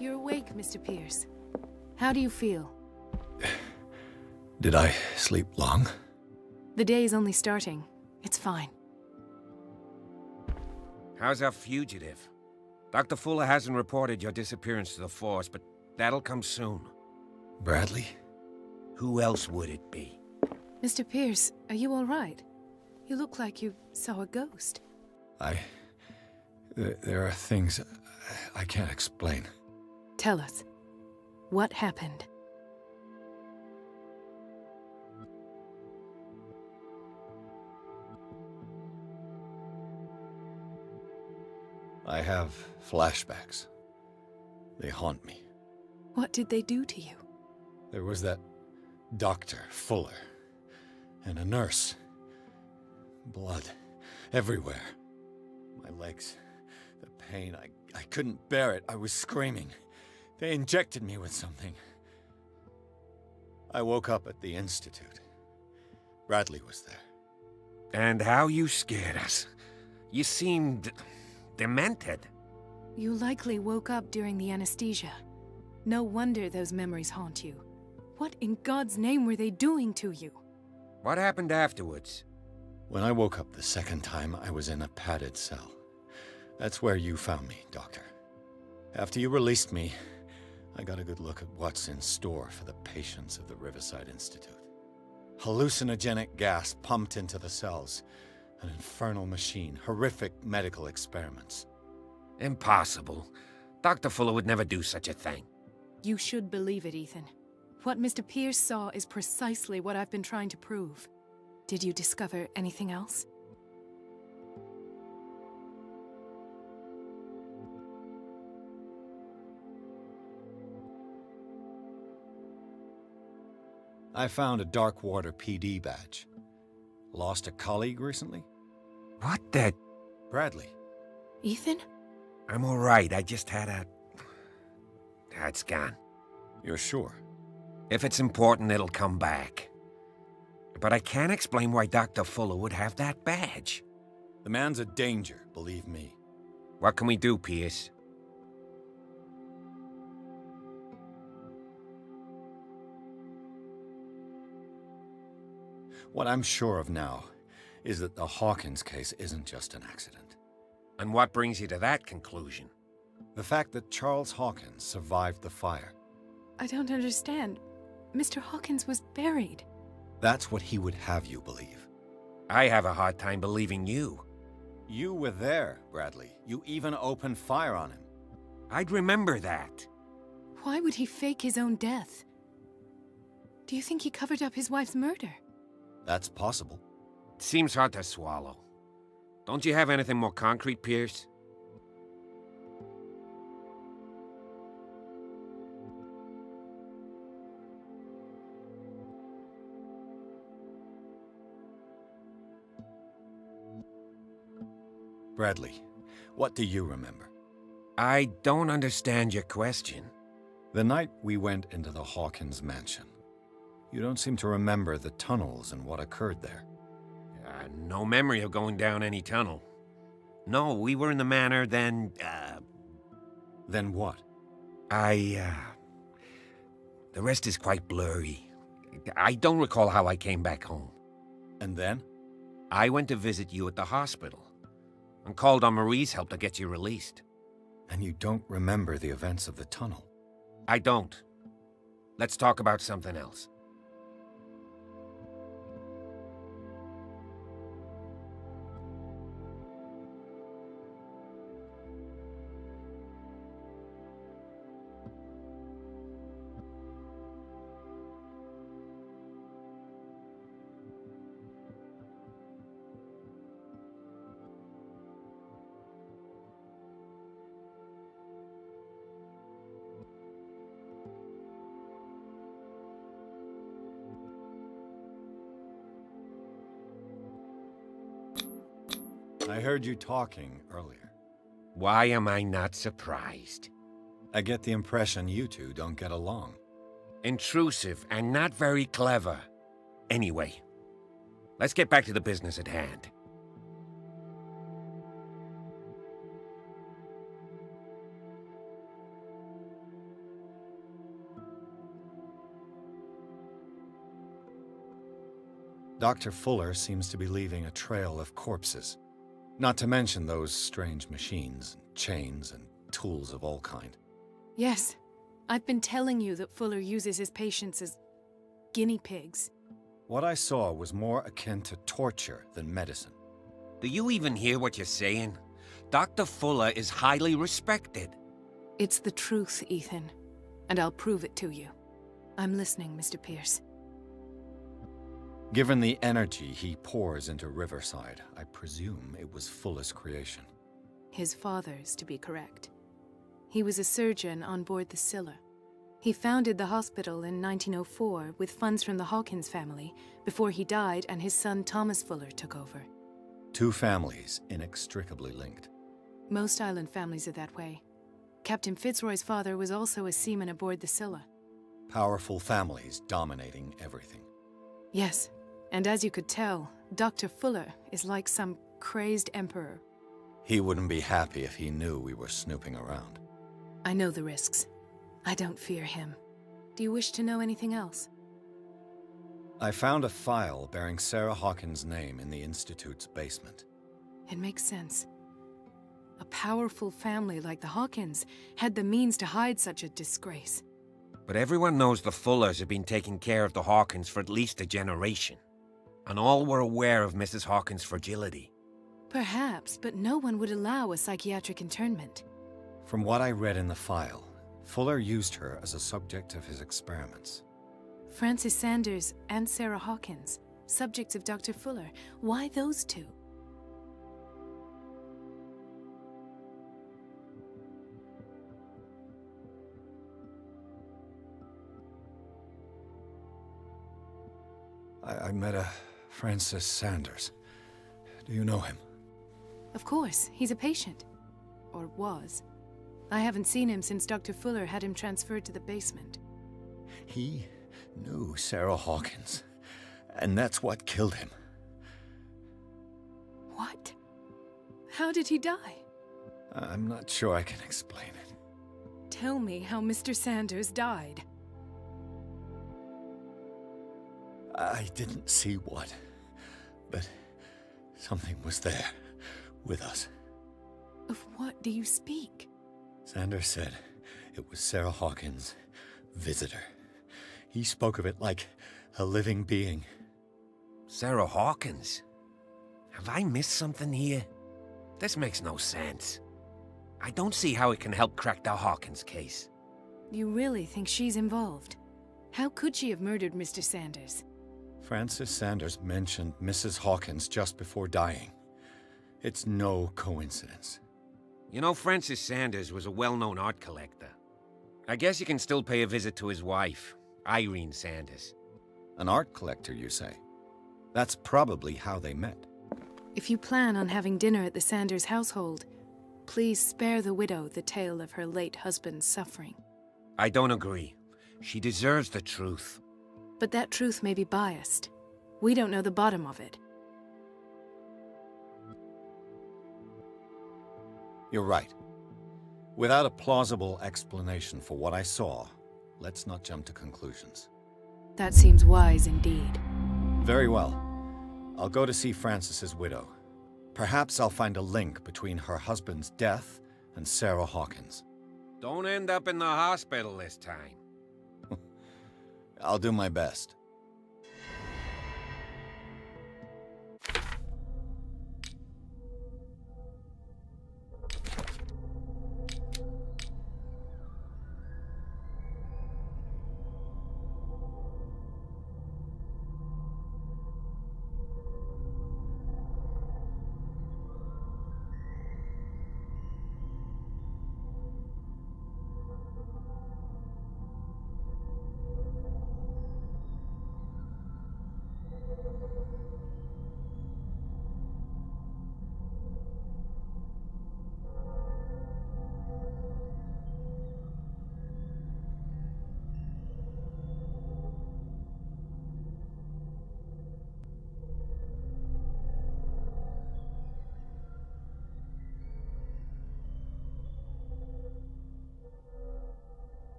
You're awake, Mr. Pierce. How do you feel? Did I sleep long? The day is only starting. It's fine. How's our fugitive? Dr. Fuller hasn't reported your disappearance to the Force, but that'll come soon. Bradley? Who else would it be? Mr. Pierce, are you all right? You look like you saw a ghost. There are things I can't explain. Tell us. What happened? I have flashbacks. They haunt me. What did they do to you? There was that Dr. Fuller, and a nurse. Blood everywhere. My legs, the pain, I couldn't bear it. I was screaming. They injected me with something. I woke up at the Institute. Bradley was there. And how you scared us. You seemed demented. You likely woke up during the anesthesia. No wonder those memories haunt you. What in God's name were they doing to you? What happened afterwards? When I woke up the second time, I was in a padded cell. That's where you found me, Doctor. After you released me, I got a good look at what's in store for the patients of the Riverside Institute. Hallucinogenic gas pumped into the cells. An infernal machine, horrific medical experiments. Impossible. Dr. Fuller would never do such a thing. You should believe it, Ethan. What Mr. Pierce saw is precisely what I've been trying to prove. Did you discover anything else? I found a Darkwater PD badge. Lost a colleague recently? What the? Bradley. Ethan? I'm all right. I just had a... It's gone. You're sure? If it's important, it'll come back. But I can't explain why Dr. Fuller would have that badge. The man's a danger, believe me. What can we do, Pierce? What I'm sure of now is that the Hawkins case isn't just an accident. And what brings you to that conclusion? The fact that Charles Hawkins survived the fire. I don't understand. Mr. Hawkins was buried. That's what he would have you believe. I have a hard time believing you. You were there, Bradley. You even opened fire on him. I'd remember that. Why would he fake his own death? Do you think he covered up his wife's murder? That's possible. It seems hard to swallow. Don't you have anything more concrete, Pierce? Bradley, what do you remember? I don't understand your question. The night we went into the Hawkins mansion. You don't seem to remember the tunnels and what occurred there. No memory of going down any tunnel. No, we were in the manor, then, Then what? The rest is quite blurry. I don't recall how I came back home. And then? I went to visit you at the hospital, and called on Marie's help to get you released. And you don't remember the events of the tunnel? I don't. Let's talk about something else. I heard you talking earlier. Why am I not surprised? I get the impression you two don't get along. Intrusive and not very clever. Anyway, let's get back to the business at hand. Dr. Fuller seems to be leaving a trail of corpses. Not to mention those strange machines, chains, and tools of all kind. Yes. I've been telling you that Fuller uses his patients as guinea pigs. What I saw was more akin to torture than medicine. Do you even hear what you're saying? Dr. Fuller is highly respected. It's the truth, Ethan. And I'll prove it to you. I'm listening, Mr. Pierce. Given the energy he pours into Riverside, I presume it was Fuller's creation. His father's, to be correct. He was a surgeon on board the Scylla. He founded the hospital in 1904 with funds from the Hawkins family before he died and his son Thomas Fuller took over. Two families inextricably linked. Most island families are that way. Captain Fitzroy's father was also a seaman aboard the Scylla. Powerful families dominating everything. Yes, and as you could tell, Dr. Fuller is like some crazed emperor. He wouldn't be happy if he knew we were snooping around. I know the risks. I don't fear him. Do you wish to know anything else? I found a file bearing Sarah Hawkins' name in the Institute's basement. It makes sense. A powerful family like the Hawkins had the means to hide such a disgrace. But everyone knows the Fullers have been taking care of the Hawkins for at least a generation. And all were aware of Mrs. Hawkins' fragility. Perhaps, but no one would allow a psychiatric internment. From what I read in the file, Fuller used her as a subject of his experiments. Francis Sanders and Sarah Hawkins, subjects of Dr. Fuller. Why those two? I met a Francis Sanders. Do you know him? Of course, he's a patient. Or was. I haven't seen him since Dr. Fuller had him transferred to the basement. He knew Sarah Hawkins, and that's what killed him. What? How did he die? I'm not sure I can explain it. Tell me how Mr. Sanders died. I didn't see what, but something was there, with us. Of what do you speak? Sanders said it was Sarah Hawkins' visitor. He spoke of it like a living being. Sarah Hawkins? Have I missed something here? This makes no sense. I don't see how it can help crack the Hawkins case. You really think she's involved? How could she have murdered Mr. Sanders? Francis Sanders mentioned Mrs. Hawkins just before dying. It's no coincidence. You know, Francis Sanders was a well-known art collector. I guess you can still pay a visit to his wife, Irene Sanders. An art collector, you say? That's probably how they met. If you plan on having dinner at the Sanders household, please spare the widow the tale of her late husband's suffering. I don't agree. She deserves the truth. But that truth may be biased. We don't know the bottom of it. You're right. Without a plausible explanation for what I saw, let's not jump to conclusions. That seems wise indeed. Very well. I'll go to see Francis's widow. Perhaps I'll find a link between her husband's death and Sarah Hawkins. Don't end up in the hospital this time. I'll do my best.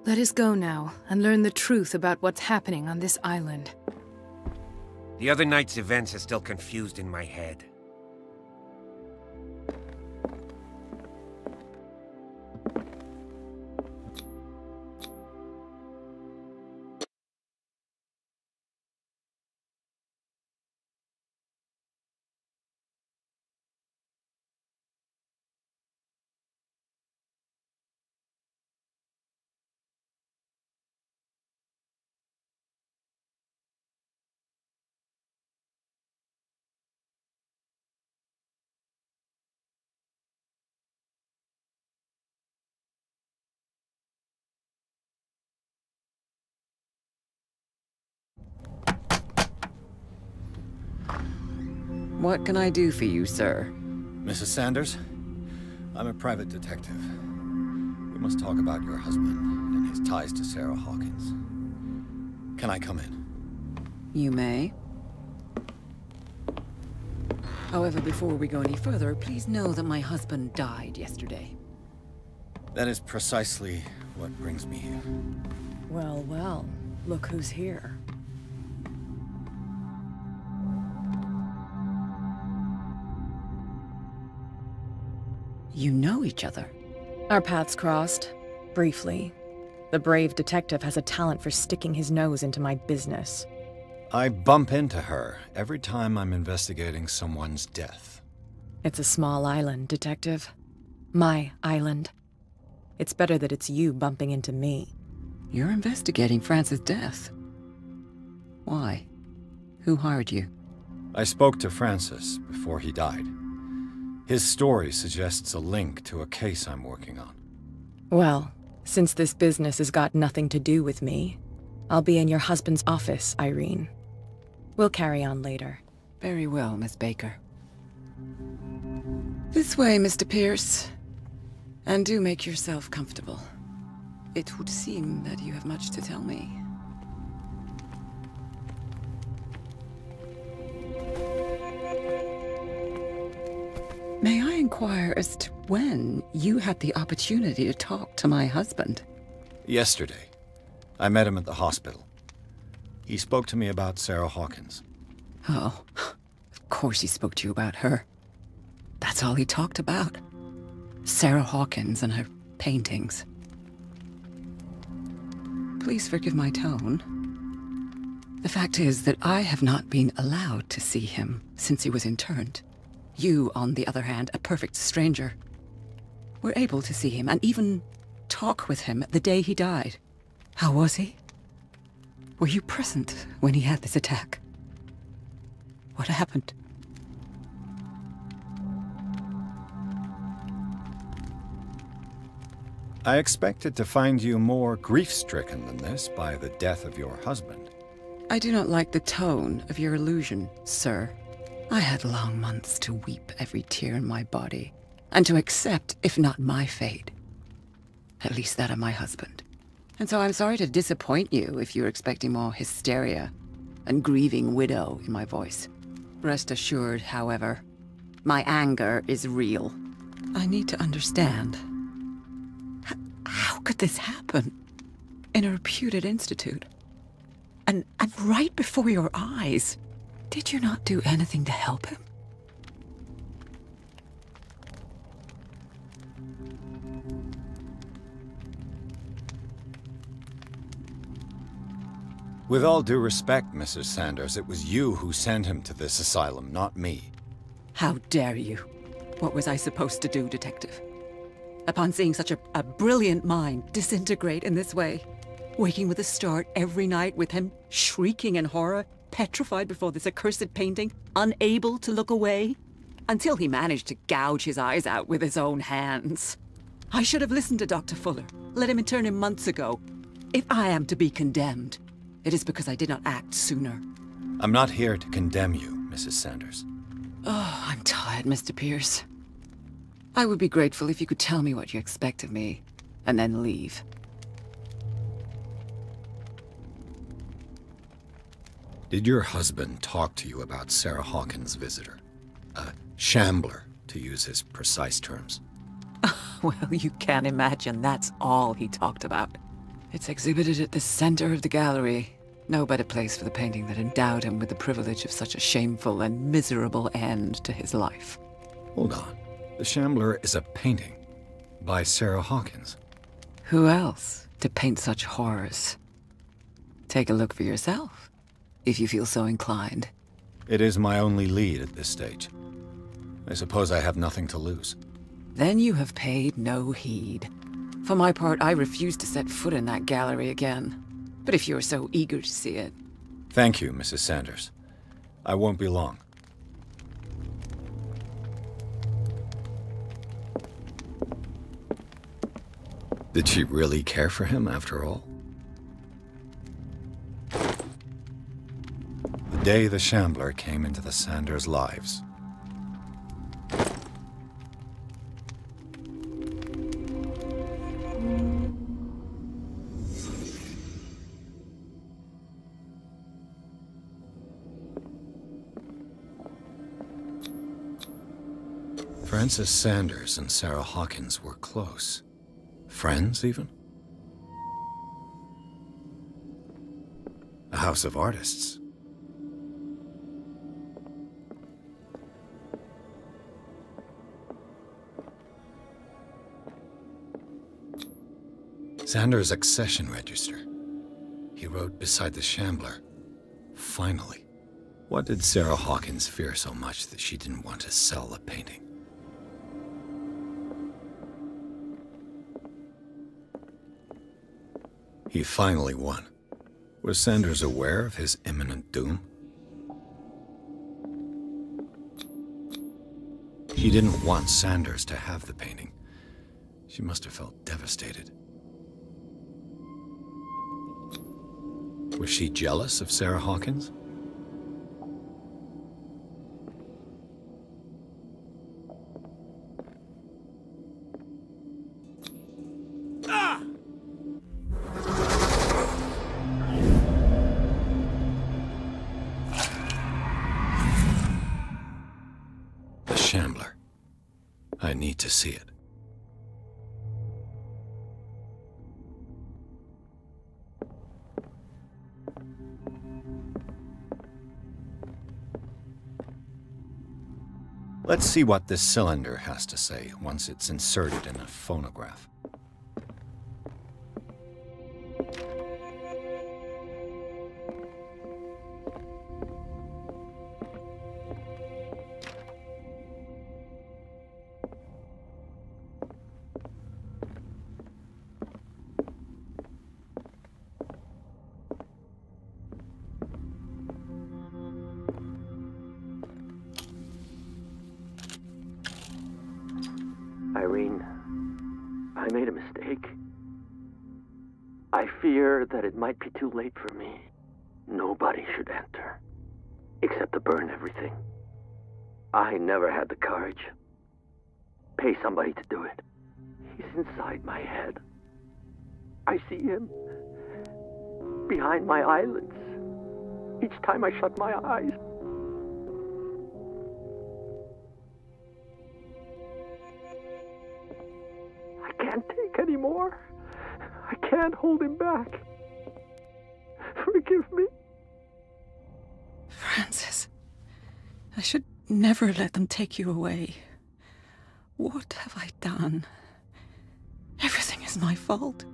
Let us go now and learn the truth about what's happening on this island. The other night's events are still confused in my head. What can I do for you, sir? Mrs. Sanders? I'm a private detective. We must talk about your husband and his ties to Sarah Hawkins. Can I come in? You may. However, before we go any further, please know that my husband died yesterday. That is precisely what brings me here. Well, well, look who's here. You know each other? Our paths crossed, briefly. The brave detective has a talent for sticking his nose into my business. I bump into her every time I'm investigating someone's death. It's a small island, Detective. My island. It's better that it's you bumping into me. You're investigating Francis' death. Why? Who hired you? I spoke to Francis before he died. His story suggests a link to a case I'm working on. Well, since this business has got nothing to do with me, I'll be in your husband's office, Irene. We'll carry on later. Very well, Miss Baker. This way, Mr. Pierce. And do make yourself comfortable. It would seem that you have much to tell me. May I inquire as to when you had the opportunity to talk to my husband? Yesterday. I met him at the hospital. He spoke to me about Sarah Hawkins. Oh, of course he spoke to you about her. That's all he talked about. Sarah Hawkins and her paintings. Please forgive my tone. The fact is that I have not been allowed to see him since he was interned. You, on the other hand, a perfect stranger, were able to see him and even talk with him the day he died. How was he? Were you present when he had this attack? What happened? I expected to find you more grief-stricken than this by the death of your husband. I do not like the tone of your allusion, sir. I had long months to weep every tear in my body, and to accept, if not my fate, at least that of my husband. And so I'm sorry to disappoint you if you're expecting more hysteria and grieving widow in my voice. Rest assured, however, my anger is real. I need to understand. How could this happen? In a reputed institute? And right before your eyes? Did you not do anything to help him? With all due respect, Mrs. Sanders, it was you who sent him to this asylum, not me. How dare you? What was I supposed to do, Detective? Upon seeing such a brilliant mind disintegrate in this way, waking with a start every night with him shrieking in horror, petrified before this accursed painting, unable to look away, until he managed to gouge his eyes out with his own hands. I should have listened to Dr. Fuller, let him intern him months ago. If I am to be condemned, it is because I did not act sooner. I'm not here to condemn you, Mrs. Sanders. Oh, I'm tired, Mr. Pierce. I would be grateful if you could tell me what you expect of me, and then leave. Did your husband talk to you about Sarah Hawkins' visitor? A shambler, to use his precise terms. Well, you can't imagine that's all he talked about. It's exhibited at the center of the gallery. No better place for the painting that endowed him with the privilege of such a shameful and miserable end to his life. Hold on. The Shambler is a painting by Sarah Hawkins. Who else to paint such horrors? Take a look for yourself, if you feel so inclined. It is my only lead at this stage. I suppose I have nothing to lose. Then you have paid no heed. For my part, I refuse to set foot in that gallery again. But if you're so eager to see it... Thank you, Mrs. Sanders. I won't be long. Did she really care for him after all? The day the Shambler came into the Sanders' lives. Frances Sanders and Sarah Hawkins were close. Friends, even? A house of artists. Sanders' accession register. He wrote beside the Shambler, "Finally." What did Sarah Hawkins fear so much that she didn't want to sell the painting? He finally won. Was Sanders aware of his imminent doom? He didn't want Sanders to have the painting. She must have felt devastated. Was she jealous of Sarah Hawkins? Shambler. I need to see it. Let's see what this cylinder has to say once it's inserted in a phonograph. Irene, I made a mistake. I fear that it might be too late for me. Nobody should enter, except to burn everything. I never had the courage. Pay somebody to do it. He's inside my head. I see him behind my eyelids each time I shut my eyes. I can't take any more. I can't hold him back. Forgive me. Francis, I should never let them take you away. What have I done? Everything is my fault.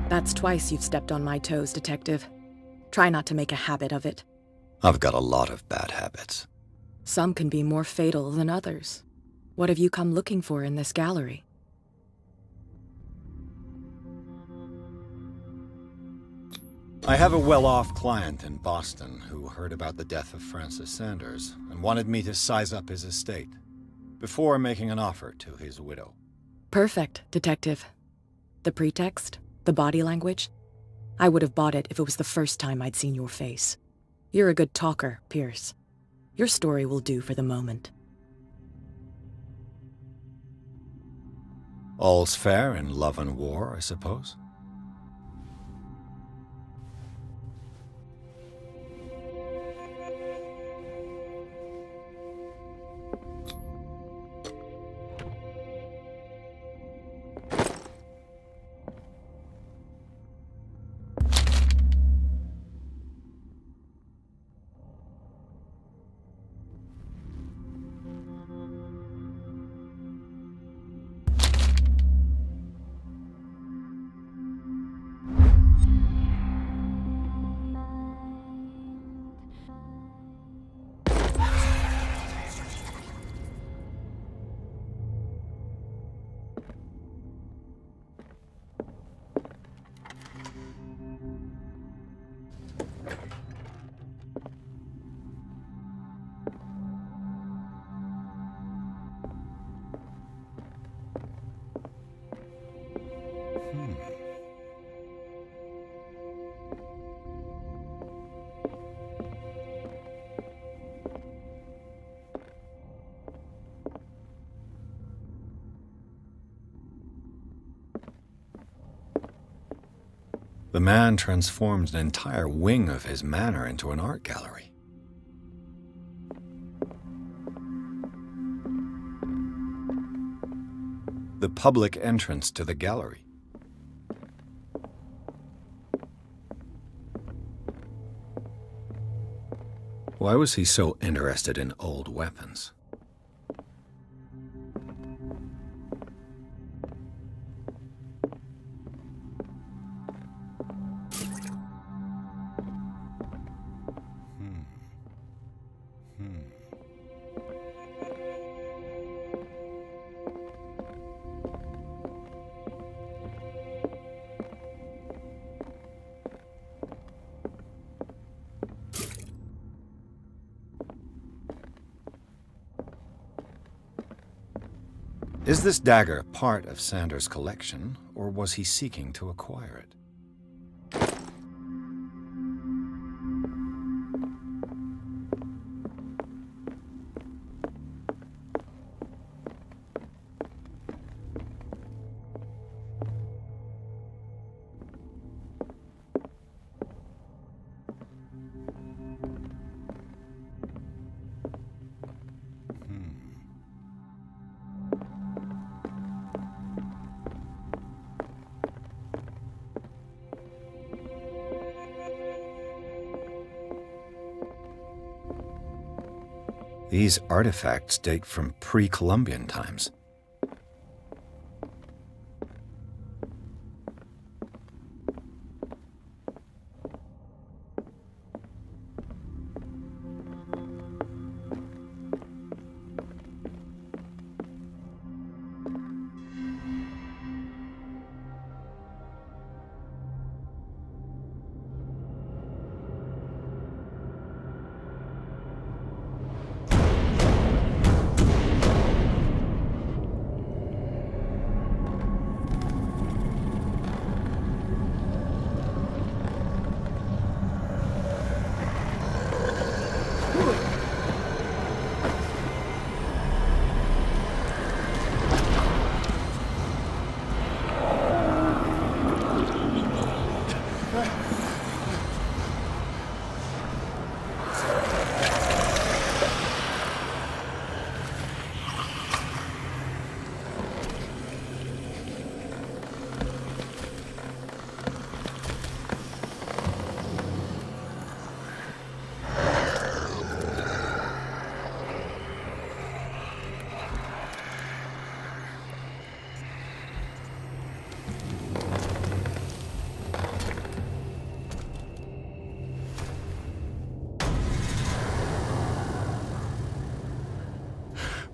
That's twice you've stepped on my toes, Detective. Try not to make a habit of it. I've got a lot of bad habits. Some can be more fatal than others. What have you come looking for in this gallery? I have a well-off client in Boston who heard about the death of Francis Sanders and wanted me to size up his estate before making an offer to his widow. Perfect, Detective. The pretext? The body language? I would have bought it if it was the first time I'd seen your face. You're a good talker, Pierce. Your story will do for the moment. All's fair in love and war, I suppose? The man transformed an entire wing of his manor into an art gallery. The public entrance to the gallery. Why was he so interested in old weapons? Is this dagger part of Sanders' collection, or was he seeking to acquire it? These artifacts date from pre-Columbian times.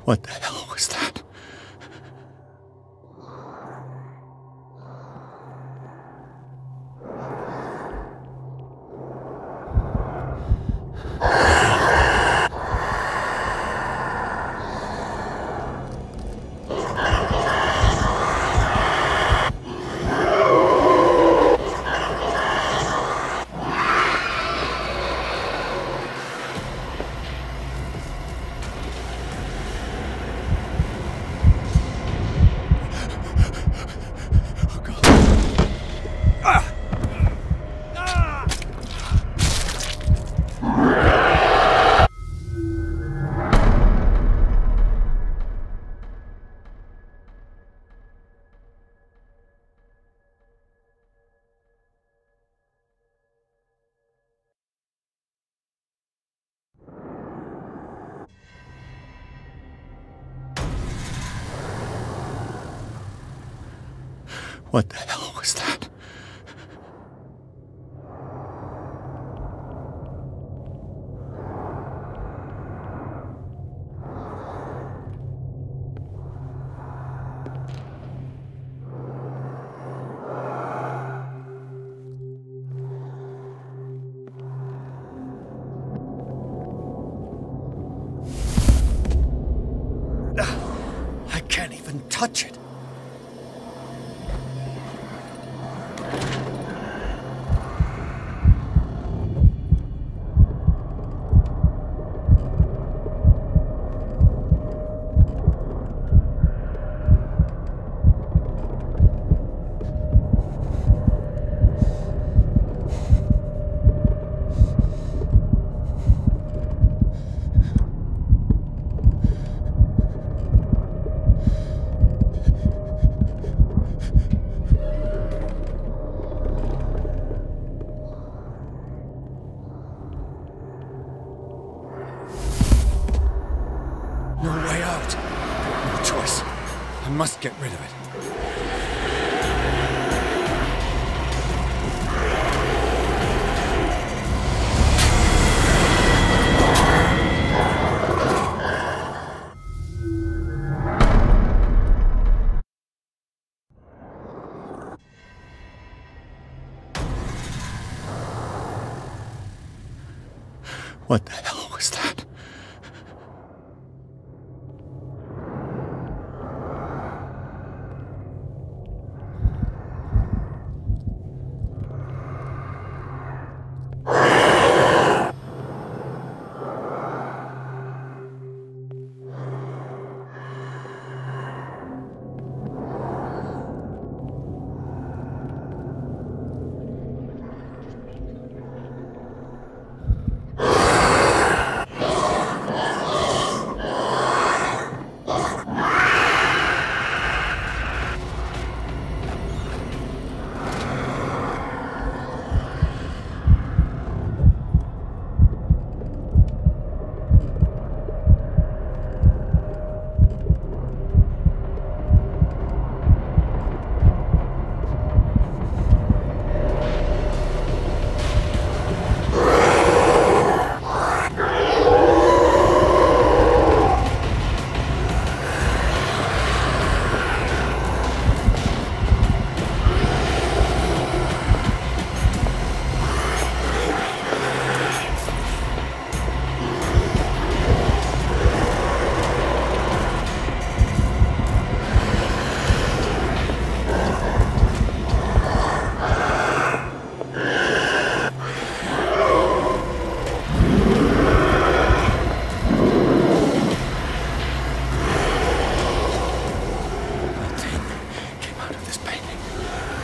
What the hell was that? What the hell was that? I can't even touch it. No way out. No choice. I must get rid of it. What the hell was that?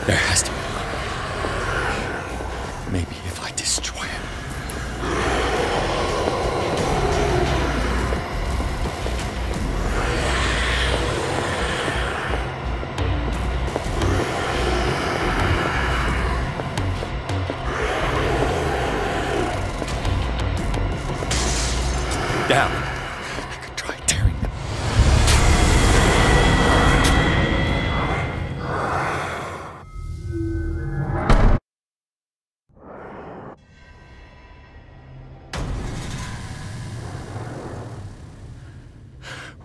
There has to be one. Maybe if I destroy it. Down. I could try tearing them.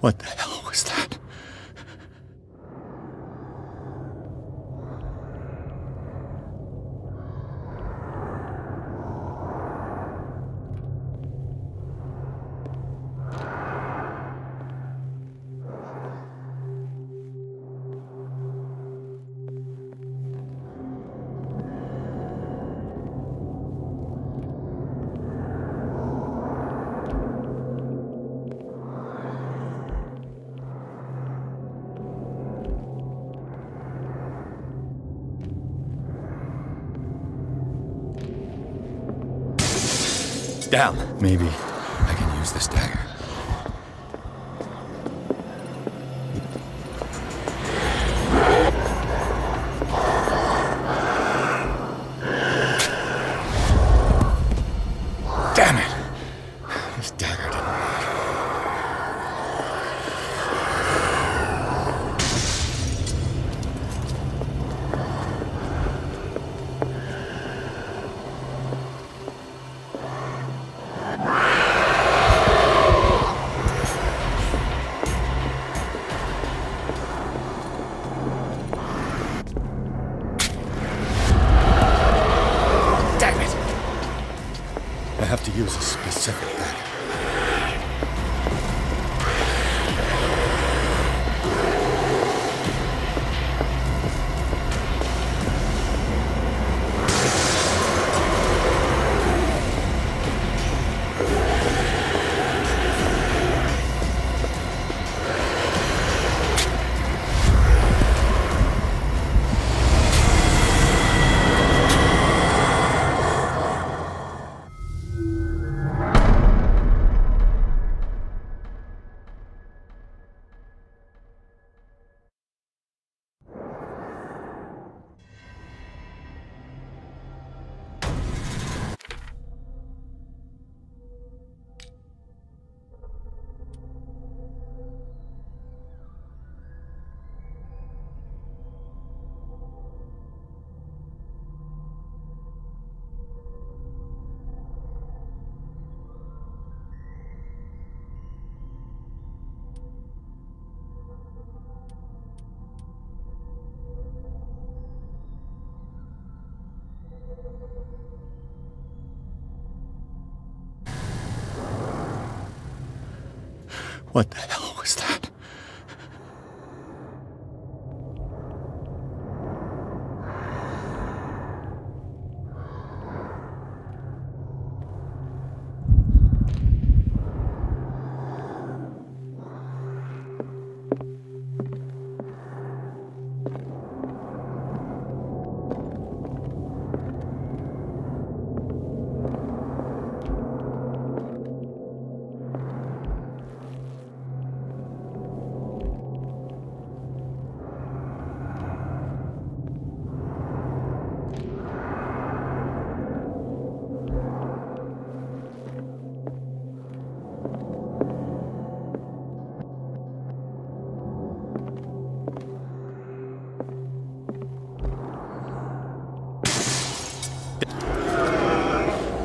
What the hell was that? Down. Maybe I can use this dagger. Damn it! This dagger didn't work. have to use a specific dagger. What the hell was that?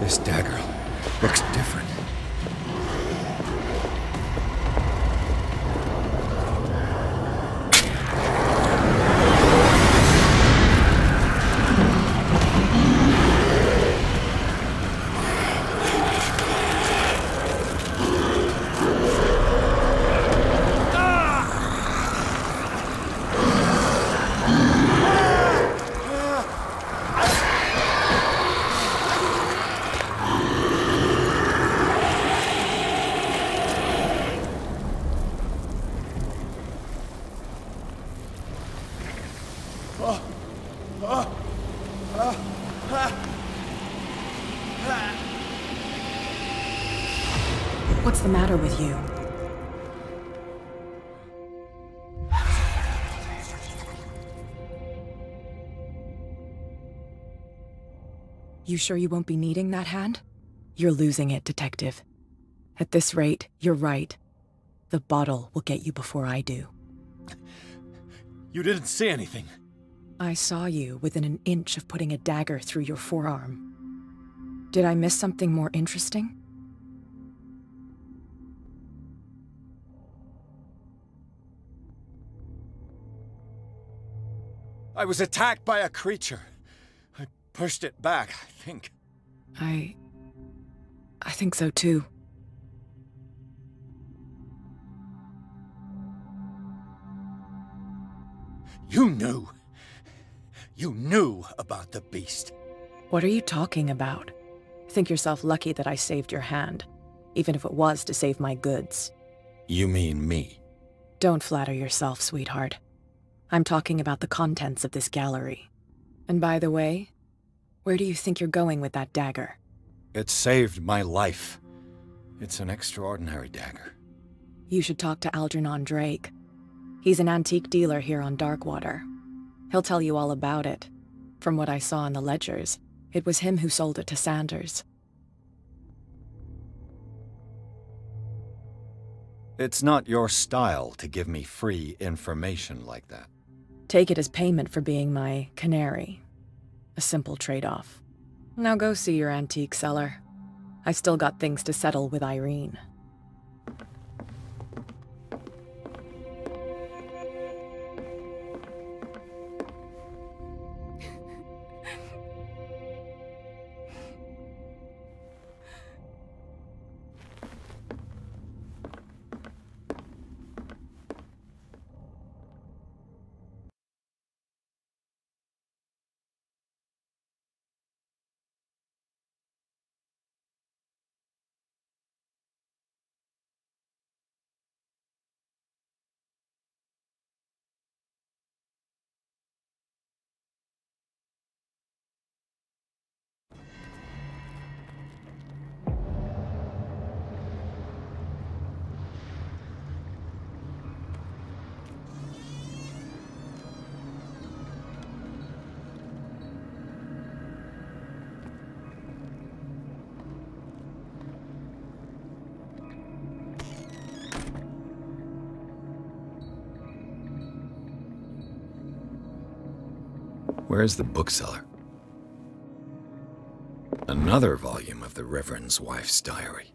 This dagger looks different. What's the matter with you? You sure you won't be needing that hand? You're losing it, Detective. At this rate, you're right. The bottle will get you before I do. You didn't see anything. I saw you within an inch of putting a dagger through your forearm. Did I miss something more interesting? I was attacked by a creature. I pushed it back, I think. I think so too. You knew. You knew about the beast. What are you talking about? Think yourself lucky that I saved your hand, even if it was to save my goods. You mean me? Don't flatter yourself, sweetheart. I'm talking about the contents of this gallery. And by the way, where do you think you're going with that dagger? It saved my life. It's an extraordinary dagger. You should talk to Algernon Drake. He's an antique dealer here on Darkwater. He'll tell you all about it. From what I saw in the ledgers, it was him who sold it to Sanders. It's not your style to give me free information like that. Take it as payment for being my canary. A simple trade-off. Now go see your antique seller. I've still got things to settle with Irene. Where's the bookseller? Another volume of the Reverend's wife's diary.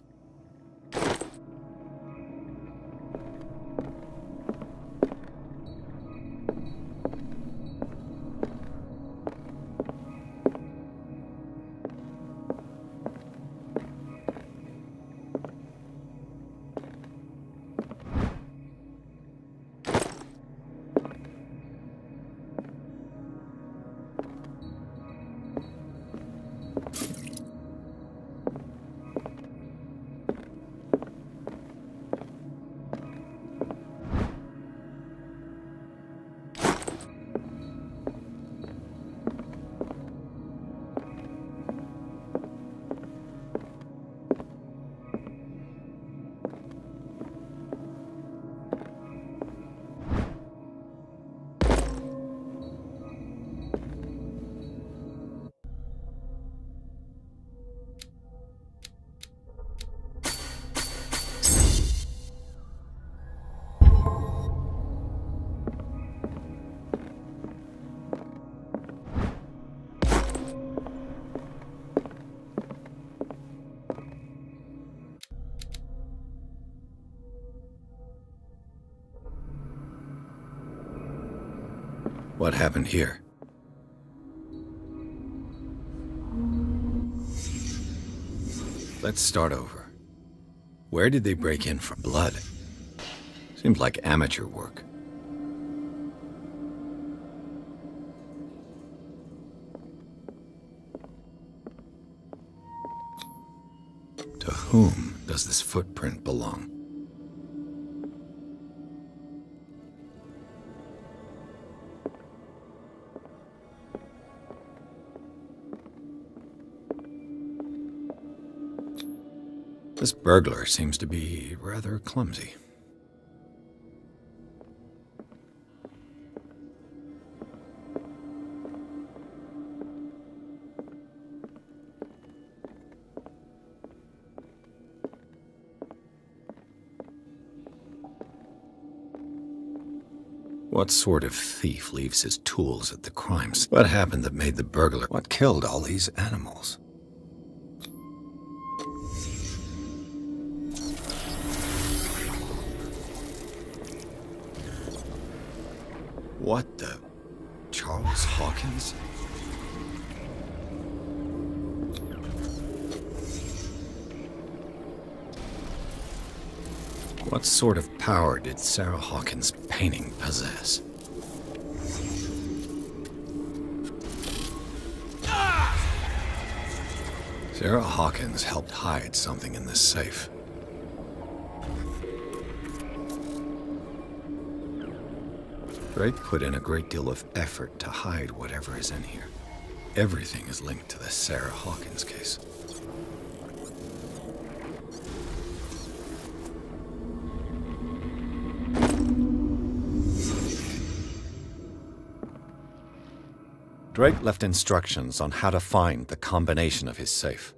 What happened here? Let's start over. Where did they break in from? Blood. Seems like amateur work. To whom does this footprint belong? This burglar seems to be rather clumsy. What sort of thief leaves his tools at the crime scene? What happened that made the burglar? What killed all these animals? What the? Charles Hawkins? What sort of power did Sarah Hawkins' painting possess? Sarah Hawkins helped hide something in this safe. Drake put in a great deal of effort to hide whatever is in here. Everything is linked to the Sarah Hawkins case. Drake left instructions on how to find the combination of his safe.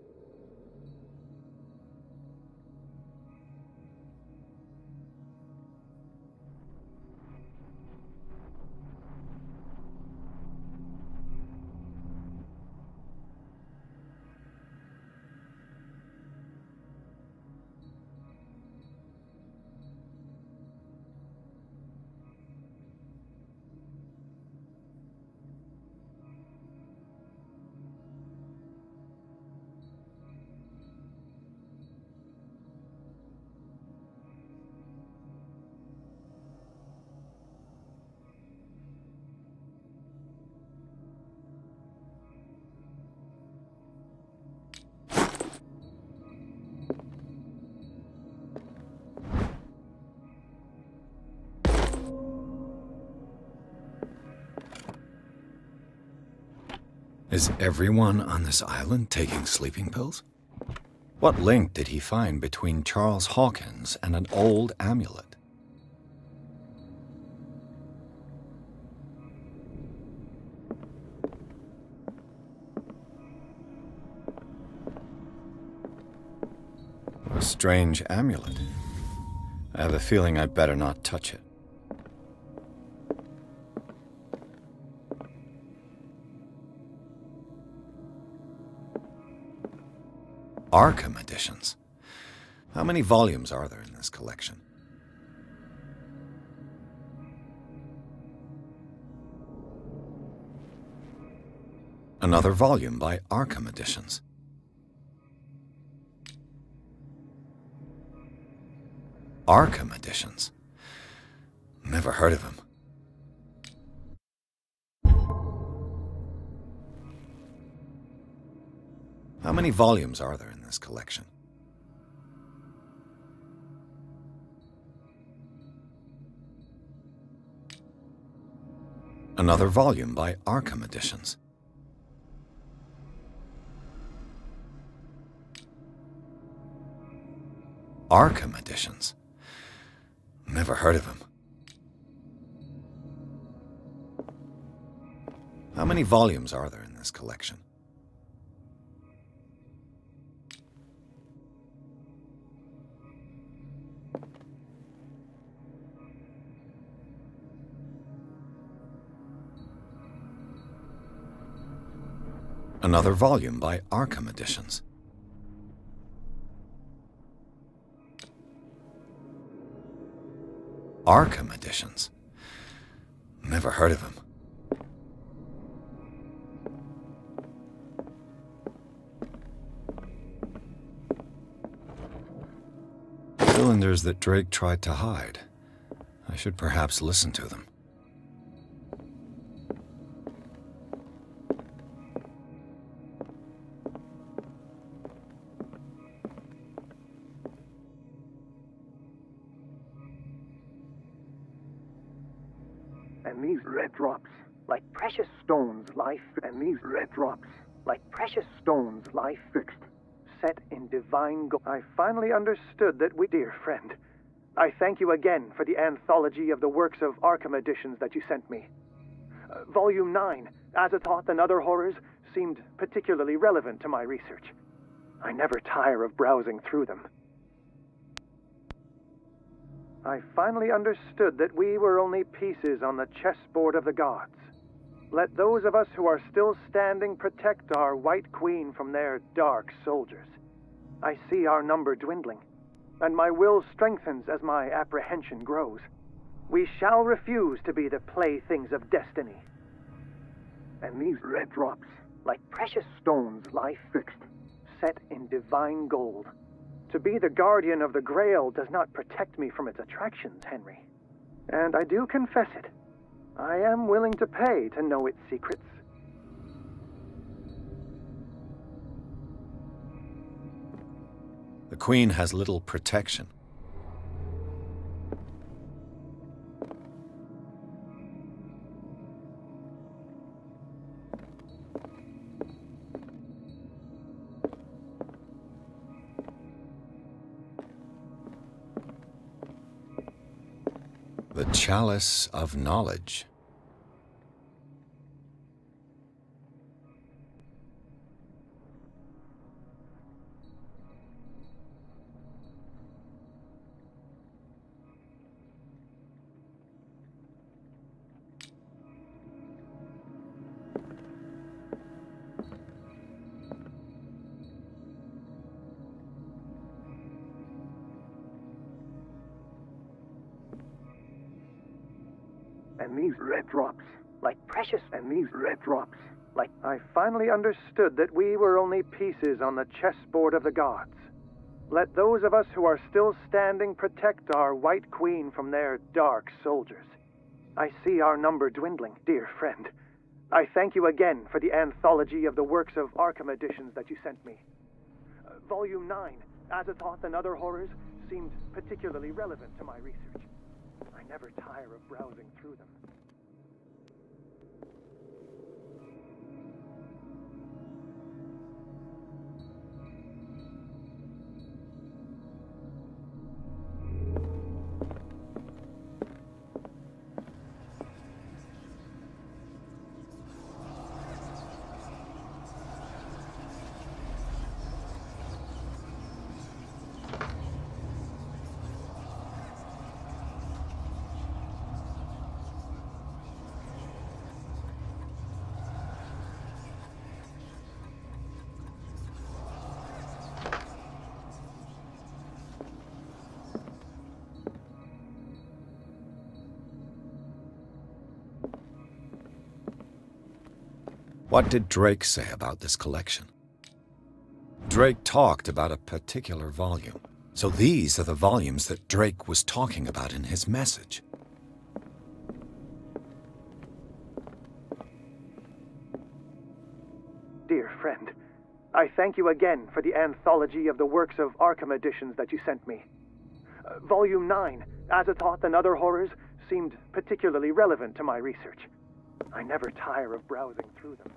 Is everyone on this island taking sleeping pills? What link did he find between Charles Hawkins and an old amulet? A strange amulet. I have a feeling I'd better not touch it. Arkham editions. How many volumes are there in this collection? Another volume by Arkham Editions. Arkham Editions. Never heard of him. How many volumes are there in this collection? Another volume by Arkham Editions. Arkham Editions. Never heard of him. How many volumes are there in this collection? Another volume by Arkham Editions. Arkham Editions. Never heard of him. Cylinders that Drake tried to hide. I should perhaps listen to them. And these red drops, like precious stones, lie and these red drops, like precious stones, lie fixed, set in divine gold. I finally understood that we, dear friend, I thank you again for the anthology of the works of Arkham editions that you sent me. Volume 9, Azathoth and Other Horrors, seemed particularly relevant to my research. I never tire of browsing through them. I finally understood that we were only pieces on the chessboard of the gods. Let those of us who are still standing protect our White Queen from their dark soldiers. I see our number dwindling, and my will strengthens as my apprehension grows. We shall refuse to be the playthings of destiny. And these red drops, like precious stones, lie fixed, set in divine gold. To be the guardian of the Grail does not protect me from its attractions, Henry. And I do confess it. I am willing to pay to know its secrets. The Queen has little protection. The Chalice of Knowledge. And these red drops, like precious, and these red drops, like... I finally understood that we were only pieces on the chessboard of the gods. Let those of us who are still standing protect our White Queen from their dark soldiers. I see our number dwindling, dear friend. I thank you again for the anthology of the works of Arkham editions that you sent me. Volume 9, Azathoth and Other Horrors, seemed particularly relevant to my research. I never tire of browsing through them. What did Drake say about this collection? Drake talked about a particular volume. So these are the volumes that Drake was talking about in his message. Dear friend, I thank you again for the anthology of the works of Arkham editions that you sent me. Volume 9, Azathoth and Other Horrors, seemed particularly relevant to my research. I never tire of browsing through them.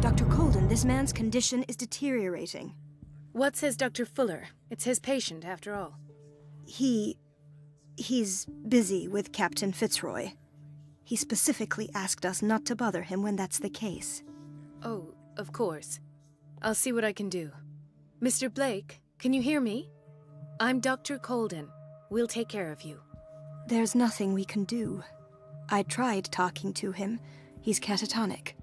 Dr. Colden, this man's condition is deteriorating. What says Dr. Fuller? It's his patient, after all. He's busy with Captain Fitzroy. He specifically asked us not to bother him when that's the case. Oh, of course. I'll see what I can do. Mr. Blake, can you hear me? I'm Dr. Colden. We'll take care of you. There's nothing we can do. I tried talking to him. He's catatonic.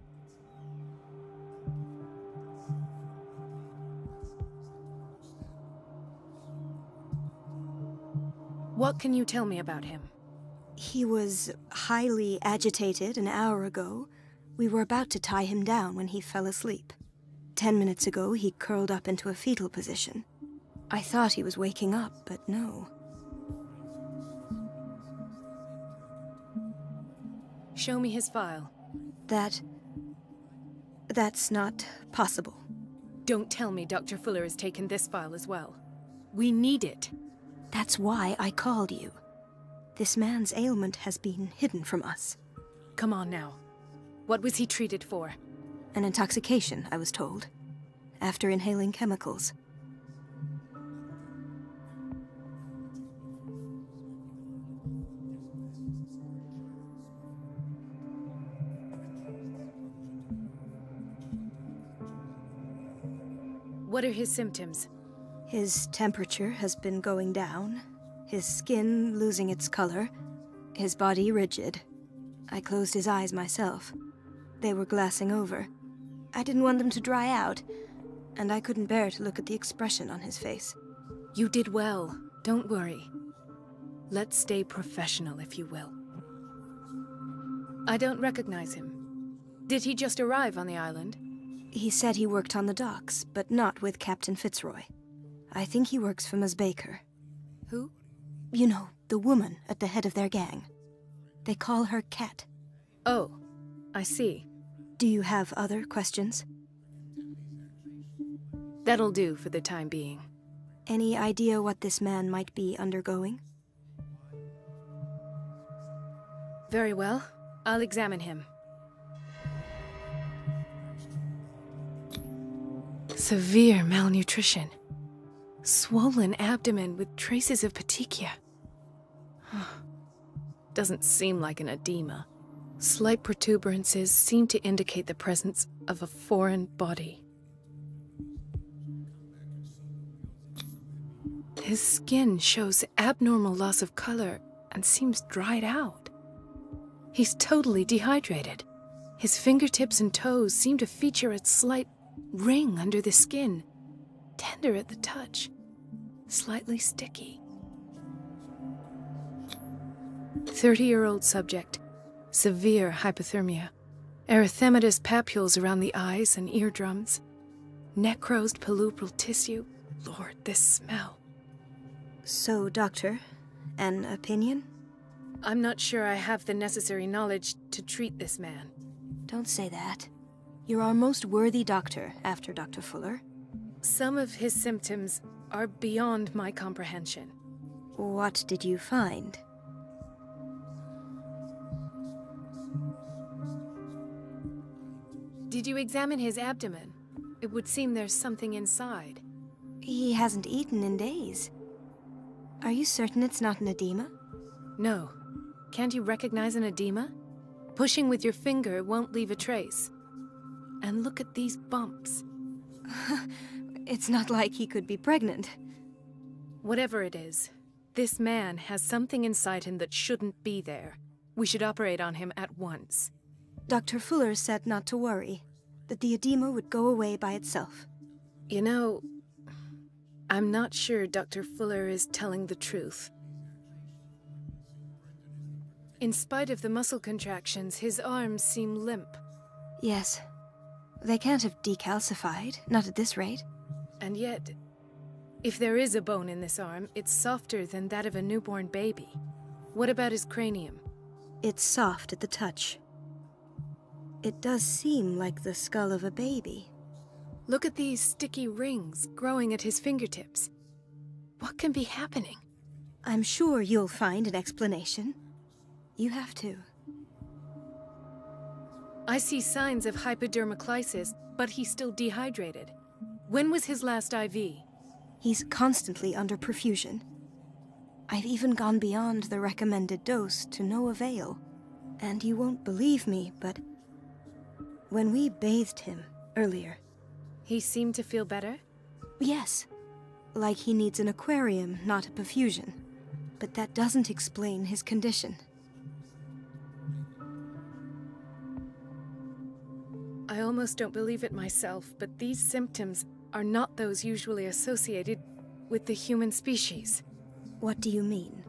What can you tell me about him? He was highly agitated an hour ago. We were about to tie him down when he fell asleep. 10 minutes ago, he curled up into a fetal position. I thought he was waking up, but no. Show me his file. That's not possible. Don't tell me Dr. Fuller has taken this file as well. We need it. That's why I called you. This man's ailment has been hidden from us. Come on now. What was he treated for? An intoxication, I was told. After inhaling chemicals. What are his symptoms? His temperature has been going down, his skin losing its color, his body rigid. I closed his eyes myself. They were glassing over. I didn't want them to dry out, and I couldn't bear to look at the expression on his face. You did well. Don't worry. Let's stay professional, if you will. I don't recognize him. Did he just arrive on the island? He said he worked on the docks, but not with Captain Fitzroy. I think he works for Ms. Baker. Who? You know, the woman at the head of their gang. They call her Cat. Oh, I see. Do you have other questions? That'll do for the time being. Any idea what this man might be undergoing? Very well. I'll examine him. Severe malnutrition. Swollen abdomen with traces of petechia. Doesn't seem like an edema. Slight protuberances seem to indicate the presence of a foreign body. His skin shows abnormal loss of color and seems dried out. He's totally dehydrated. His fingertips and toes seem to feature a slight ring under the skin, tender at the touch, slightly sticky. 30-year-old subject, severe hypothermia, erythematous papules around the eyes and eardrums, necrosed palpebral tissue. Lord, this smell. So, Doctor, an opinion? I'm not sure I have the necessary knowledge to treat this man. Don't say that. You're our most worthy doctor after Dr. Fuller. Some of his symptoms are beyond my comprehension. What did you find? Did you examine his abdomen? It would seem there's something inside. He hasn't eaten in days. Are you certain it's not an edema? No. Can't you recognize an edema? Pushing with your finger won't leave a trace. And look at these bumps. It's not like he could be pregnant. Whatever it is, this man has something inside him that shouldn't be there. We should operate on him at once. Dr. Fuller said not to worry, that the edema would go away by itself. You know, I'm not sure Dr. Fuller is telling the truth. In spite of the muscle contractions, his arms seem limp. Yes. They can't have decalcified, not at this rate. And yet, if there is a bone in this arm, it's softer than that of a newborn baby. What about his cranium? It's soft at the touch. It does seem like the skull of a baby. Look at these sticky rings growing at his fingertips. What can be happening? I'm sure you'll find an explanation. You have to. I see signs of hypodermoclysis, but he's still dehydrated. When was his last IV? He's constantly under perfusion. I've even gone beyond the recommended dose to no avail. And you won't believe me, but when we bathed him earlier... He seemed to feel better? Yes. Like he needs an aquarium, not a perfusion. But that doesn't explain his condition. I almost don't believe it myself, but these symptoms are not those usually associated with the human species. What do you mean?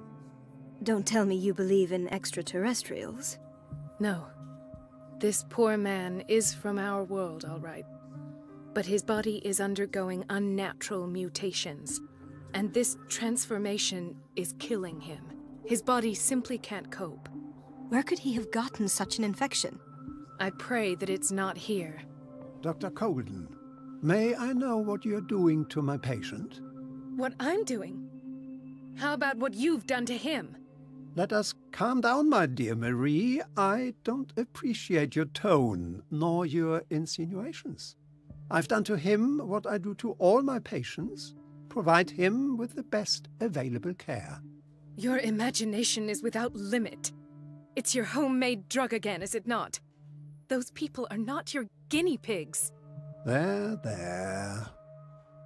Don't tell me you believe in extraterrestrials. No. This poor man is from our world, all right. But his body is undergoing unnatural mutations. And this transformation is killing him. His body simply can't cope. Where could he have gotten such an infection? I pray that it's not here. Dr. Colden, may I know what you're doing to my patient? What I'm doing? How about what you've done to him? Let us calm down, my dear Marie. I don't appreciate your tone, nor your insinuations. I've done to him what I do to all my patients. Provide him with the best available care. Your imagination is without limit. It's your homemade drug again, is it not? Those people are not your guinea pigs. There, there.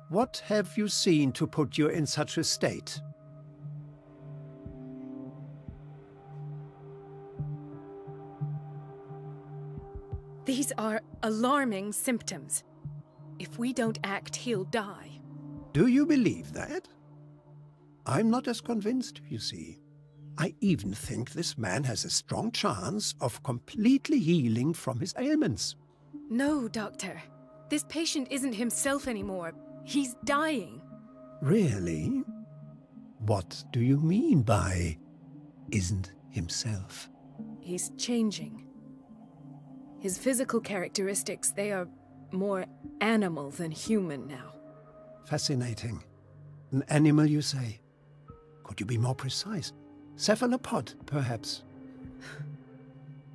What have you seen to put you in such a state? These are alarming symptoms. If we don't act, he'll die. Do you believe that? I'm not as convinced, you see. I even think this man has a strong chance of completely healing from his ailments. No, Doctor. This patient isn't himself anymore. He's dying. Really? What do you mean by isn't himself? He's changing. His physical characteristics, they are more animal than human now. Fascinating. An animal, you say? Could you be more precise? Cephalopod, perhaps?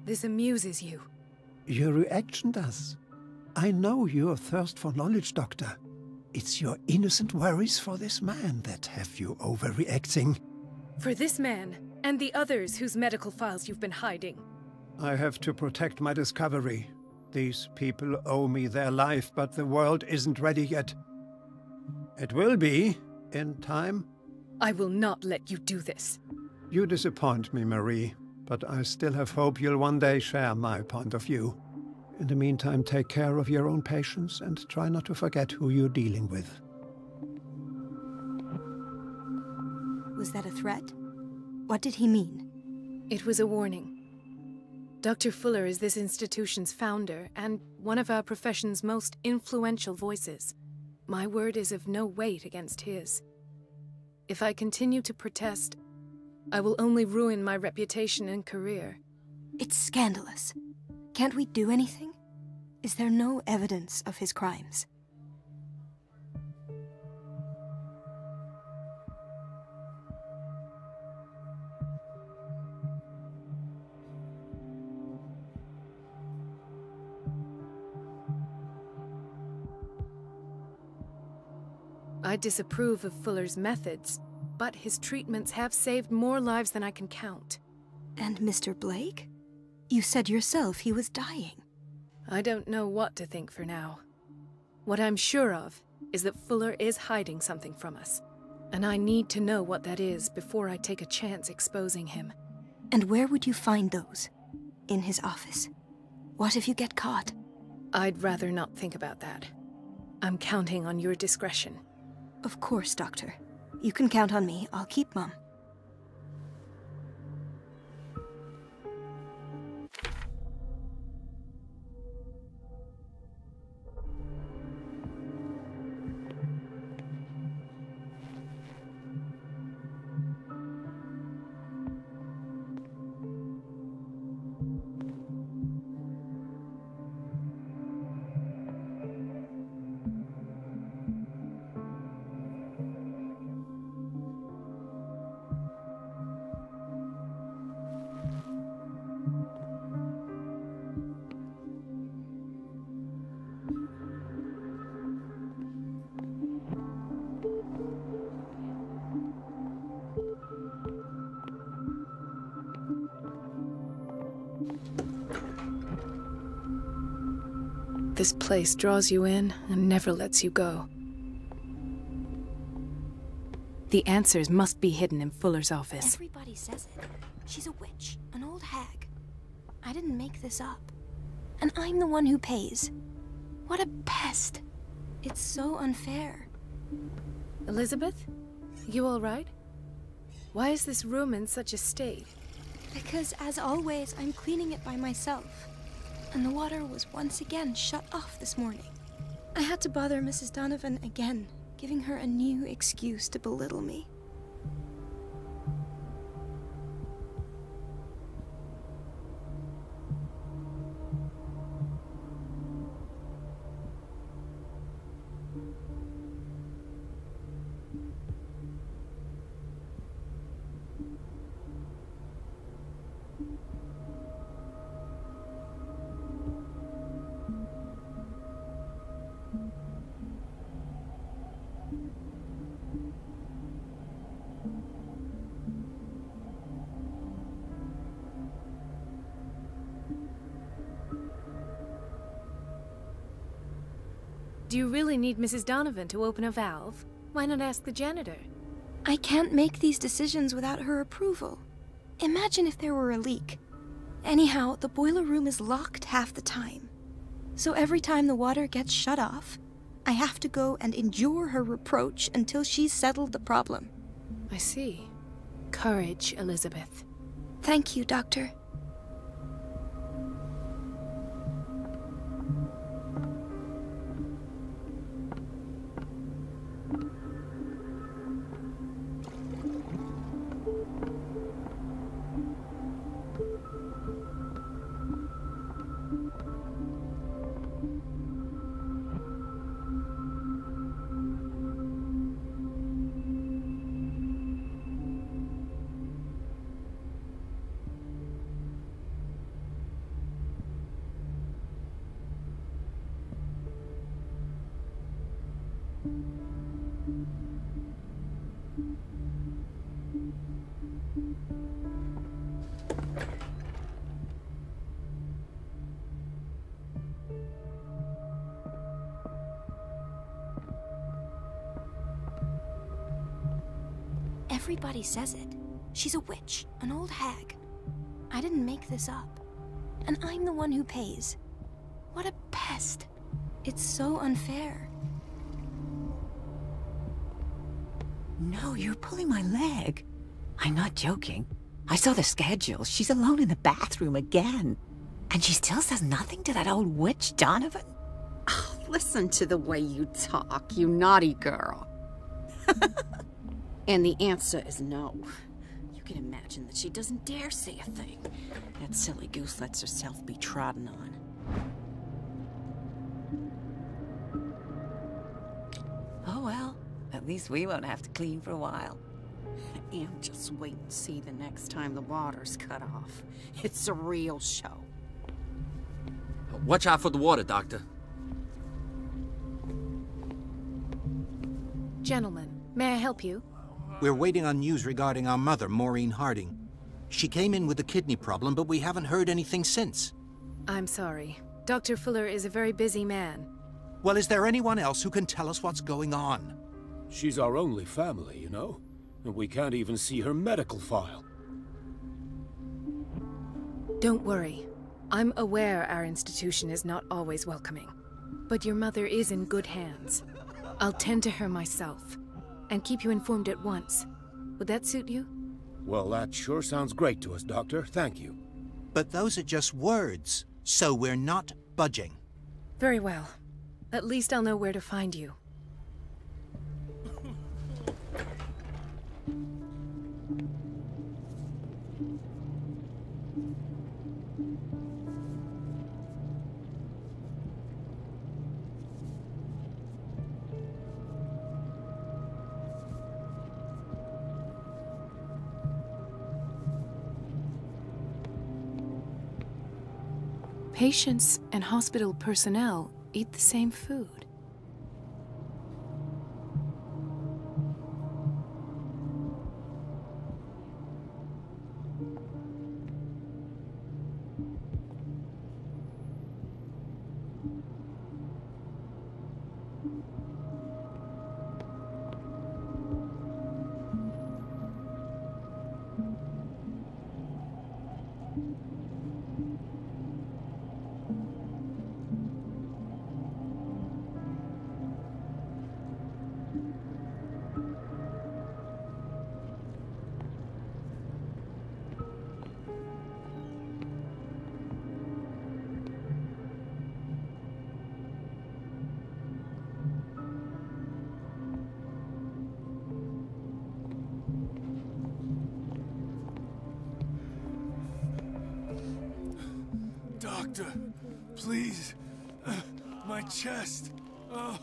This amuses you. Your reaction does. I know your thirst for knowledge, Doctor. It's your innocent worries for this man that have you overreacting. For this man, and the others whose medical files you've been hiding. I have to protect my discovery. These people owe me their life, but the world isn't ready yet. It will be, in time. I will not let you do this. You disappoint me, Marie, but I still have hope you'll one day share my point of view. In the meantime, take care of your own patients and try not to forget who you're dealing with. Was that a threat? What did he mean? It was a warning. Dr. Fuller is this institution's founder and one of our profession's most influential voices. My word is of no weight against his. If I continue to protest, I will only ruin my reputation and career. It's scandalous. Can't we do anything? Is there no evidence of his crimes? I disapprove of Fuller's methods, but his treatments have saved more lives than I can count. And Mr. Blake? You said yourself he was dying. I don't know what to think for now. What I'm sure of is that Fuller is hiding something from us, and I need to know what that is before I take a chance exposing him. And where would you find those? In his office? What if you get caught? I'd rather not think about that. I'm counting on your discretion. Of course, Doctor. You can count on me. I'll keep mum. This place draws you in and never lets you go. The answers must be hidden in Fuller's office. Everybody says it. She's a witch, an old hag. I didn't make this up. And I'm the one who pays. What a pest. It's so unfair. Elizabeth? You all right? Why is this room in such a state? Because, as always, I'm cleaning it by myself. And the water was once again shut off this morning. I had to bother Mrs. Donovan again, giving her a new excuse to belittle me. Do you really need Mrs. Donovan to open a valve? Why not ask the janitor? I can't make these decisions without her approval. Imagine if there were a leak. Anyhow, the boiler room is locked half the time. So every time the water gets shut off, I have to go and endure her reproach until she's settled the problem. I see. Courage, Elizabeth. Thank you, Doctor. Everybody says it. She's a witch, an old hag. I didn't make this up. And I'm the one who pays. What a pest. It's so unfair. No, you're pulling my leg. I'm not joking. I saw the schedule. She's alone in the bathroom again. And she still says nothing to that old witch, Donovan? Oh, listen to the way you talk, you naughty girl. And the answer is no. You can imagine that she doesn't dare say a thing. That silly goose lets herself be trodden on. Oh well, at least we won't have to clean for a while. And just wait and see the next time the water's cut off. It's a real show. Watch out for the water, Doctor. Gentlemen, may I help you? We're waiting on news regarding our mother, Maureen Harding. She came in with a kidney problem, but we haven't heard anything since. I'm sorry. Dr. Fuller is a very busy man. Well, is there anyone else who can tell us what's going on? She's our only family, you know? And we can't even see her medical file. Don't worry. I'm aware our institution is not always welcoming. But your mother is in good hands. I'll tend to her myself. And keep you informed at once. Would that suit you? Well, that sure sounds great to us, Doctor. Thank you. But those are just words, so we're not budging. Very well. At least I'll know where to find you. Patients and hospital personnel eat the same food. Doctor, please. My chest. Oh.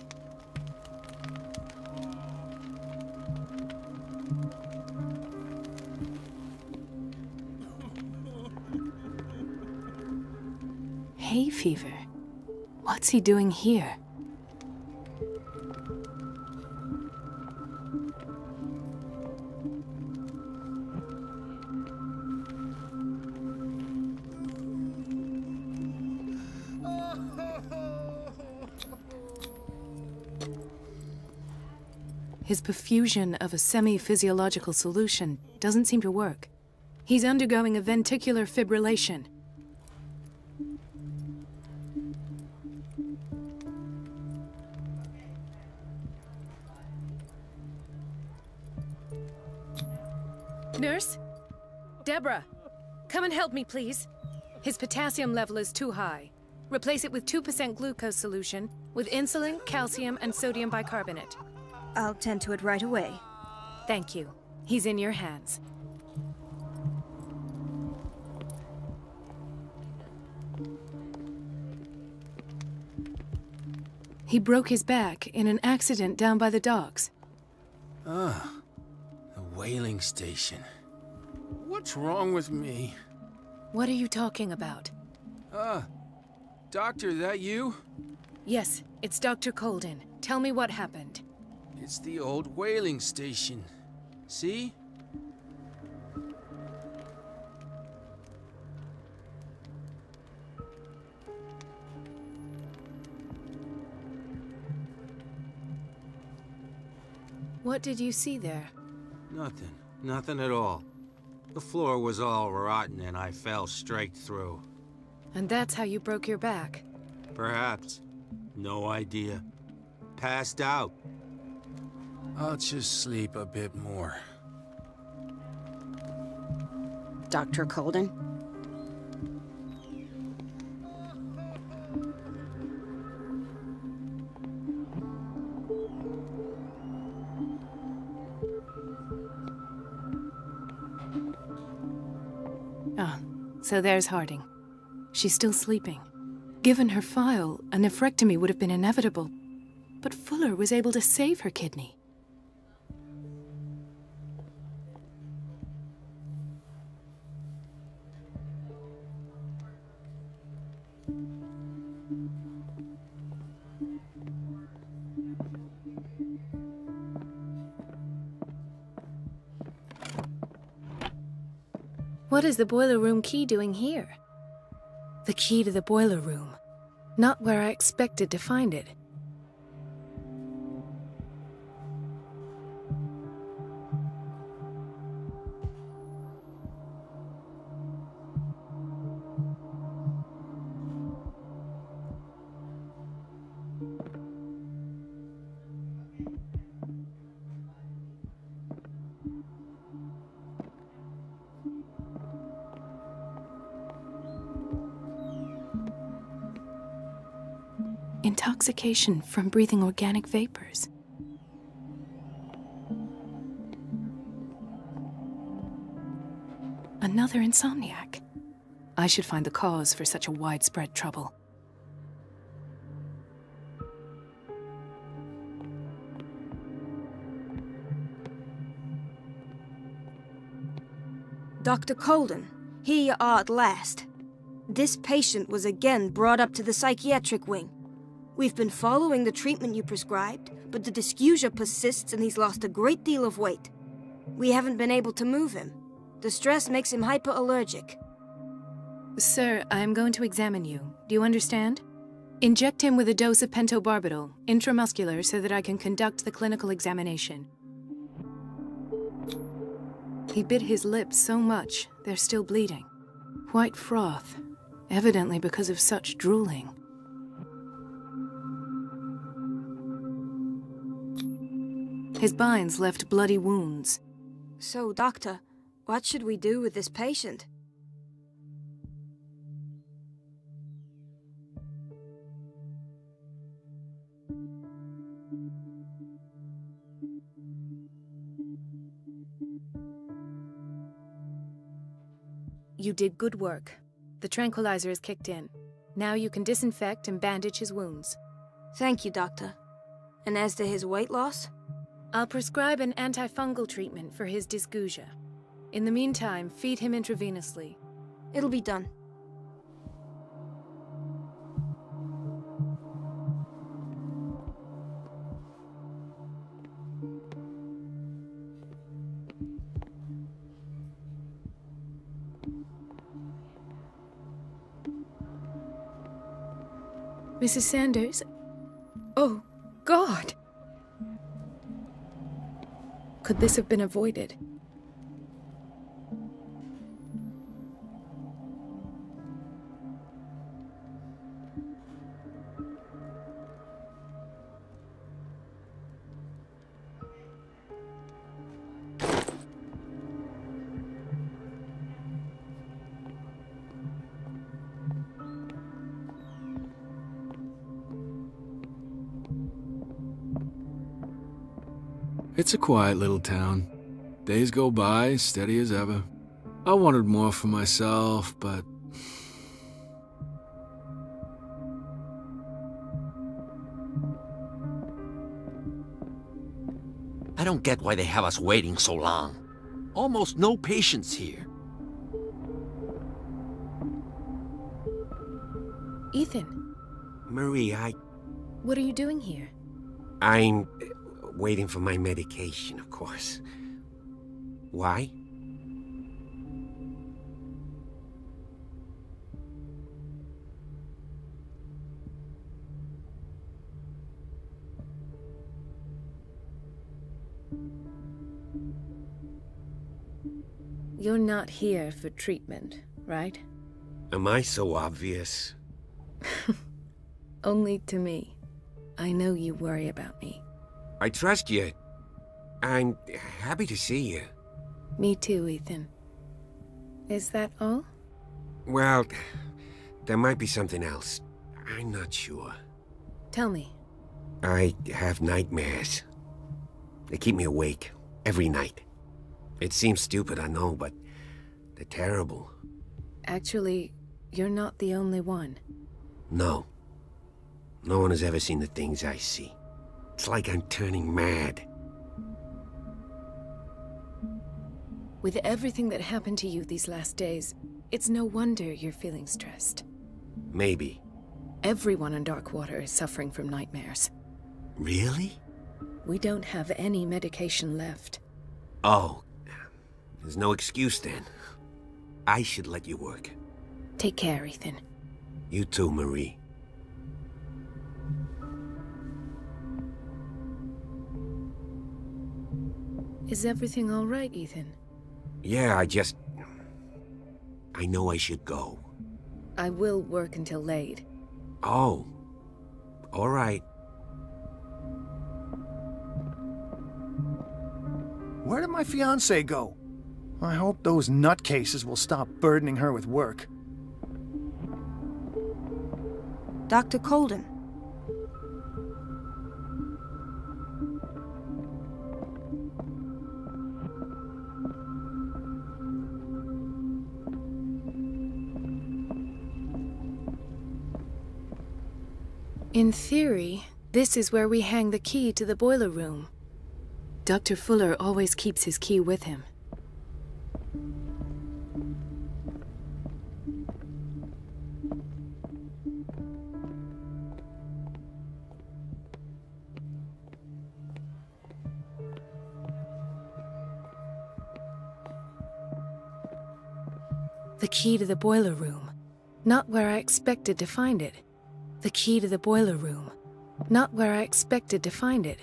Hay fever? What's he doing here? His perfusion of a semi-physiological solution doesn't seem to work. He's undergoing a ventricular fibrillation. Nurse? Deborah, come and help me, please. His potassium level is too high. Replace it with 2% glucose solution with insulin, calcium, and sodium bicarbonate. I'll tend to it right away. Thank you. He's in your hands. He broke his back in an accident down by the docks. Ah, the whaling station. What's wrong with me? What are you talking about? Doctor, that you? Yes, it's Dr. Colden. Tell me what happened. It's the old whaling station. See? What did you see there? Nothing. Nothing at all. The floor was all rotten and I fell straight through. And that's how you broke your back? Perhaps. No idea. Passed out. I'll just sleep a bit more. Dr. Colden? Ah, so there's Harding. She's still sleeping. Given her file, a nephrectomy would have been inevitable. But Fuller was able to save her kidney. What is the boiler room key doing here? The key to the boiler room. Not where I expected to find it. Intoxication from breathing organic vapors. Another insomniac. I should find the cause for such a widespread trouble. Dr. Colden, here you are at last. This patient was again brought up to the psychiatric wing. We've been following the treatment you prescribed, but the dysgeusia persists and he's lost a great deal of weight. We haven't been able to move him. The stress makes him hyperallergic. Sir, I am going to examine you. Do you understand? Inject him with a dose of pentobarbital, intramuscular, so that I can conduct the clinical examination. He bit his lips so much, they're still bleeding. White froth, evidently because of such drooling. His binds left bloody wounds. So, Doctor, what should we do with this patient? You did good work. The tranquilizer is kicked in. Now you can disinfect and bandage his wounds. Thank you, Doctor. And as to his weight loss? I'll prescribe an antifungal treatment for his dysgeusia. In the meantime, feed him intravenously. It'll be done. Mrs. Sanders? Oh, God! Could this have been avoided? It's a quiet little town. Days go by, steady as ever. I wanted more for myself, but... I don't get why they have us waiting so long. Almost no patients here. Ethan. Marie, What are you doing here? I'm waiting for my medication, of course. Why? You're not here for treatment, right? Am I so obvious? Only to me. I know you worry about me. I trust you. I'm happy to see you. Me too, Ethan. Is that all? Well, there might be something else. I'm not sure. Tell me. I have nightmares. They keep me awake every night. It seems stupid, I know, but they're terrible. Actually, you're not the only one. No. No one has ever seen the things I see. It's like I'm turning mad. With everything that happened to you these last days, it's no wonder you're feeling stressed. Maybe. Everyone on Darkwater is suffering from nightmares. Really? We don't have any medication left. Oh. There's no excuse then. I should let you work. Take care, Ethan. You too, Marie. Is everything all right, Ethan? Yeah, I know I should go. I will work until late. Oh. All right. Where did my fiancée go? I hope those nutcases will stop burdening her with work. Dr. Colden. In theory, this is where we hang the key to the boiler room. Dr. Fuller always keeps his key with him. The key to the boiler room. Not where I expected to find it. The key to the boiler room. Not where I expected to find it.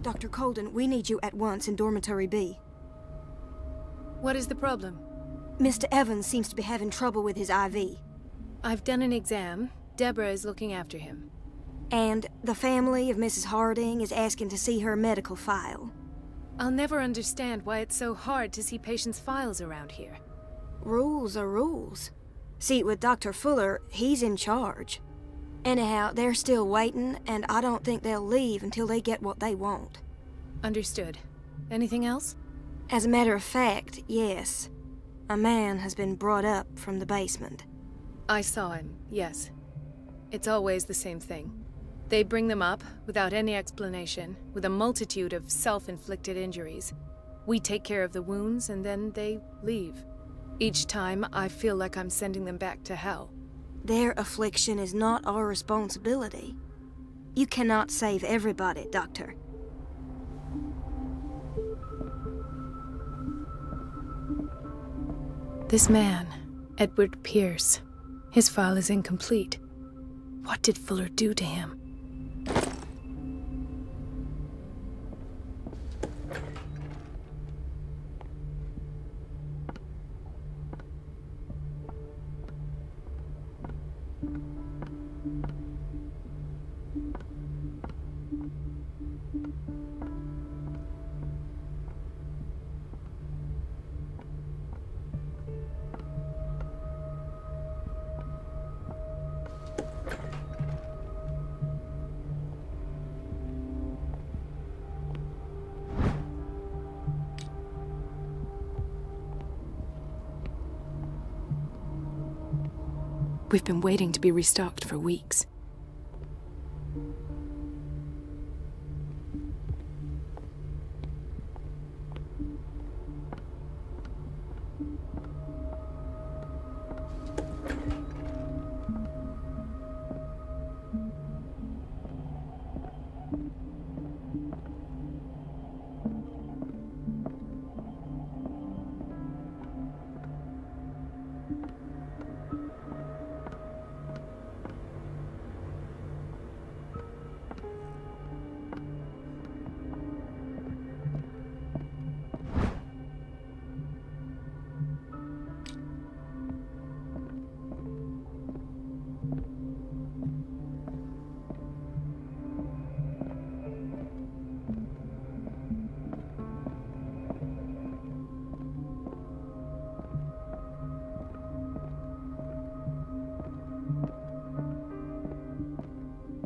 Dr. Colden, we need you at once in Dormitory B. What is the problem? Mr. Evans seems to be having trouble with his IV. I've done an exam. Deborah is looking after him. And the family of Mrs. Harding is asking to see her medical file. I'll never understand why it's so hard to see patients' files around here. Rules are rules. See, with Dr. Fuller, he's in charge. Anyhow, they're still waiting, and I don't think they'll leave until they get what they want. Understood. Anything else? As a matter of fact, yes. A man has been brought up from the basement. I saw him, yes. It's always the same thing. They bring them up, without any explanation, with a multitude of self-inflicted injuries. We take care of the wounds, and then they leave. Each time, I feel like I'm sending them back to hell. Their affliction is not our responsibility. You cannot save everybody, Doctor. This man, Edward Pierce, his file is incomplete. What did Fuller do to him? We've been waiting to be restocked for weeks.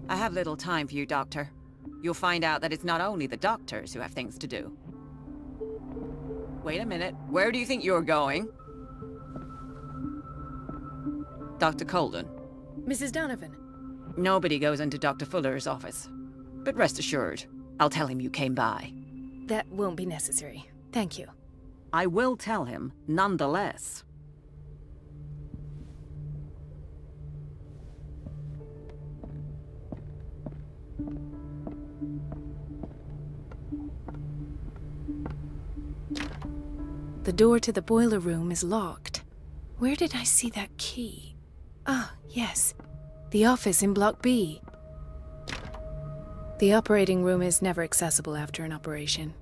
I have little time for you, Doctor. You'll find out that it's not only the doctors who have things to do. Wait a minute. Where do you think you're going? Dr. Colden. Mrs. Donovan. Nobody goes into Dr. Fuller's office. But rest assured, I'll tell him you came by. That won't be necessary. Thank you. I will tell him, nonetheless. The door to the boiler room is locked. Where did I see that key? Ah, yes. The office in Block B. The operating room is never accessible after an operation.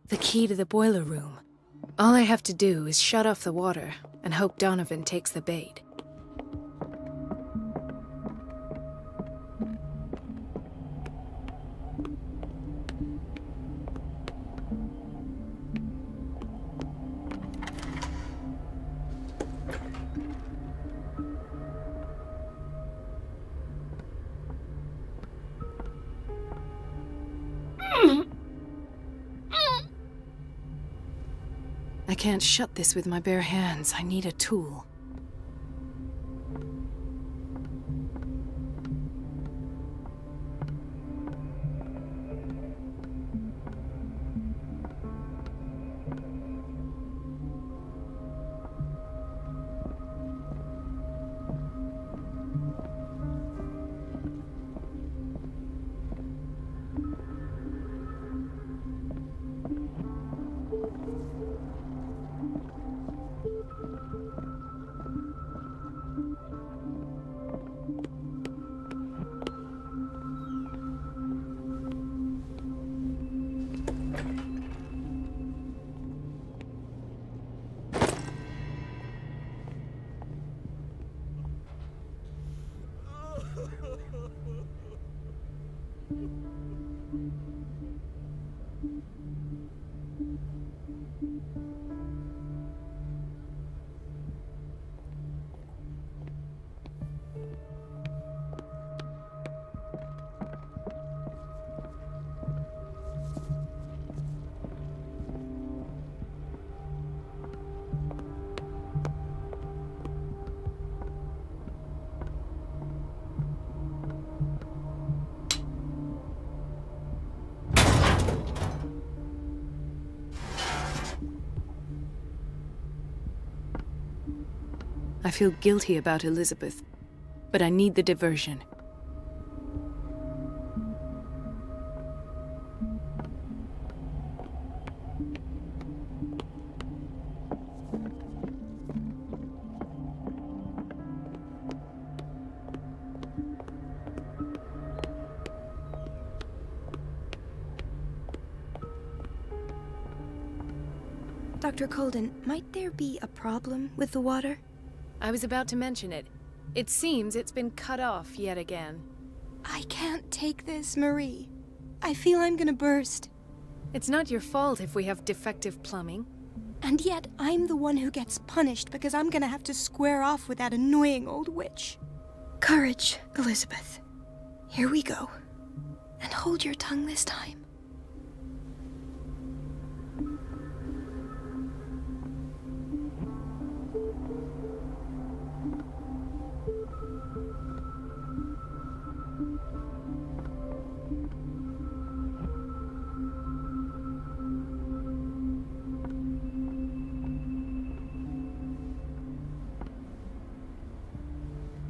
The key to the boiler room. All I have to do is shut off the water and hope Donovan takes the bait. I can't shut this with my bare hands. I need a tool. I feel guilty about Elizabeth, but I need the diversion. Dr. Colden, might there be a problem with the water? I was about to mention it. It seems it's been cut off yet again. I can't take this, Marie. I feel I'm gonna burst. It's not your fault if we have defective plumbing. And yet, I'm the one who gets punished because I'm gonna have to square off with that annoying old witch. Courage, Elizabeth. Here we go. And hold your tongue this time.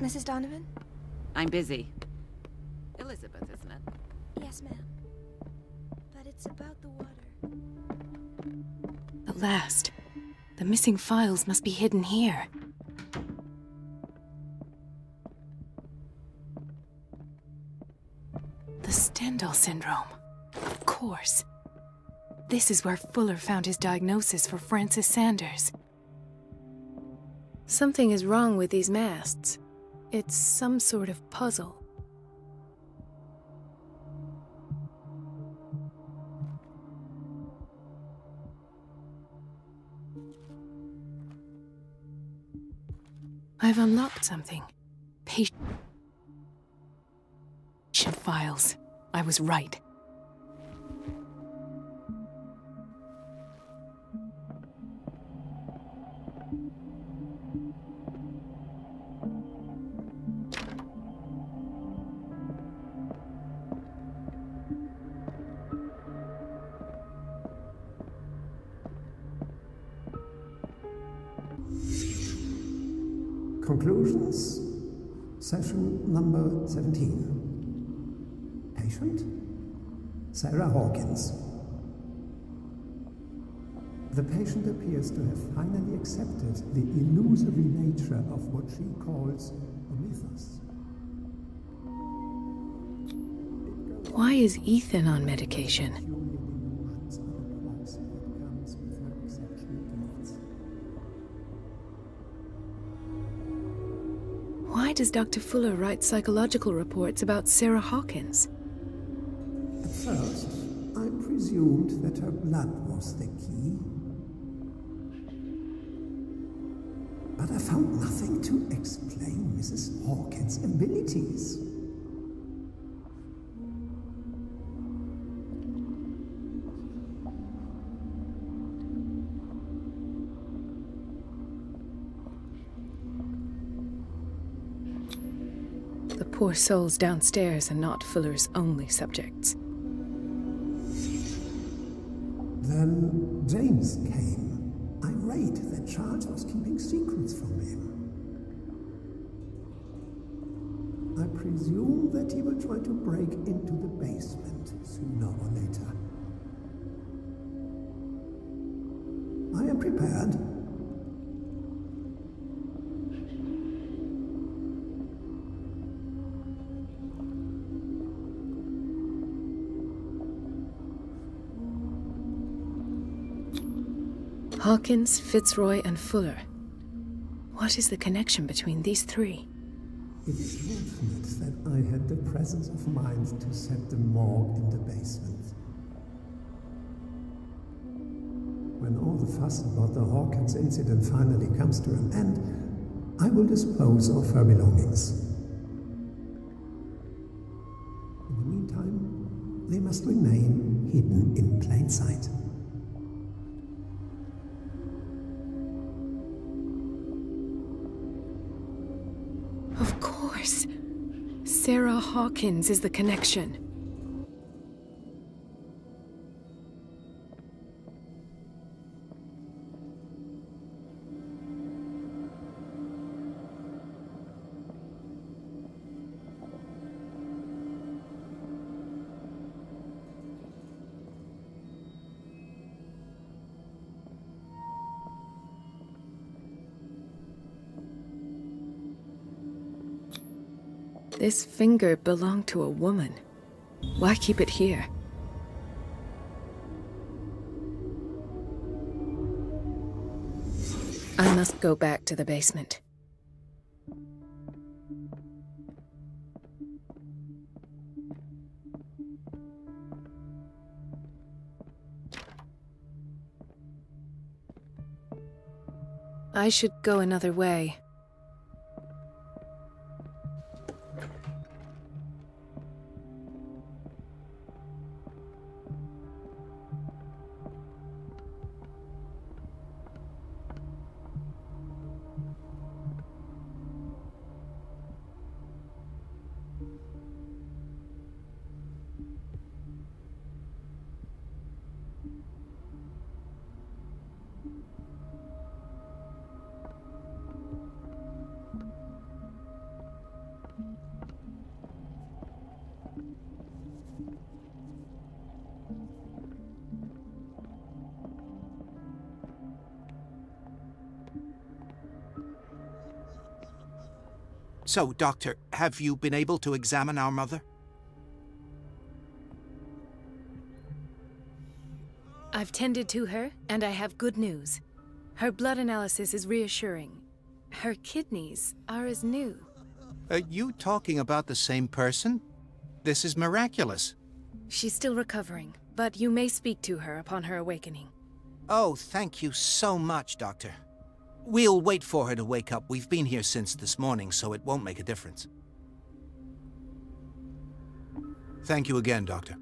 Mrs. Donovan? I'm busy. Elizabeth, isn't it? Yes, ma'am. But it's about the water. At last. The missing files must be hidden here. The Stendhal syndrome. Of course. This is where Fuller found his diagnosis for Francis Sanders. Something is wrong with these masts. It's some sort of puzzle. I've unlocked something. Patient files. I was right. Conclusions, session number 17. Patient, Sarah Hawkins. The patient appears to have finally accepted the illusory nature of what she calls a mythos. Why is Ethan on medication? Why does Dr. Fuller write psychological reports about Sarah Hawkins? At first, I presumed that her blood was the key. But I found nothing to explain Mrs. Hawkins' abilities. The poor souls downstairs are not Fuller's only subjects. Then James came, irate that Charles was keeping secrets from him. I presume that he will try to break into the basement sooner or later. I am prepared. Hawkins, Fitzroy, and Fuller. What is the connection between these three? It is fortunate that I had the presence of mind to set the morgue in the basement. When all the fuss about the Hawkins incident finally comes to an end, I will dispose of her belongings. In the meantime, they must remain hidden in plain sight. Of course. Sarah Hawkins is the connection. This finger belonged to a woman. Why keep it here? I must go back to the basement. I should go another way. So, Doctor, have you been able to examine our mother? I've tended to her, and I have good news. Her blood analysis is reassuring. Her kidneys are as new. Are you talking about the same person? This is miraculous. She's still recovering, but you may speak to her upon her awakening. Oh, thank you so much, Doctor. We'll wait for her to wake up. We've been here since this morning, so it won't make a difference. Thank you again, Doctor.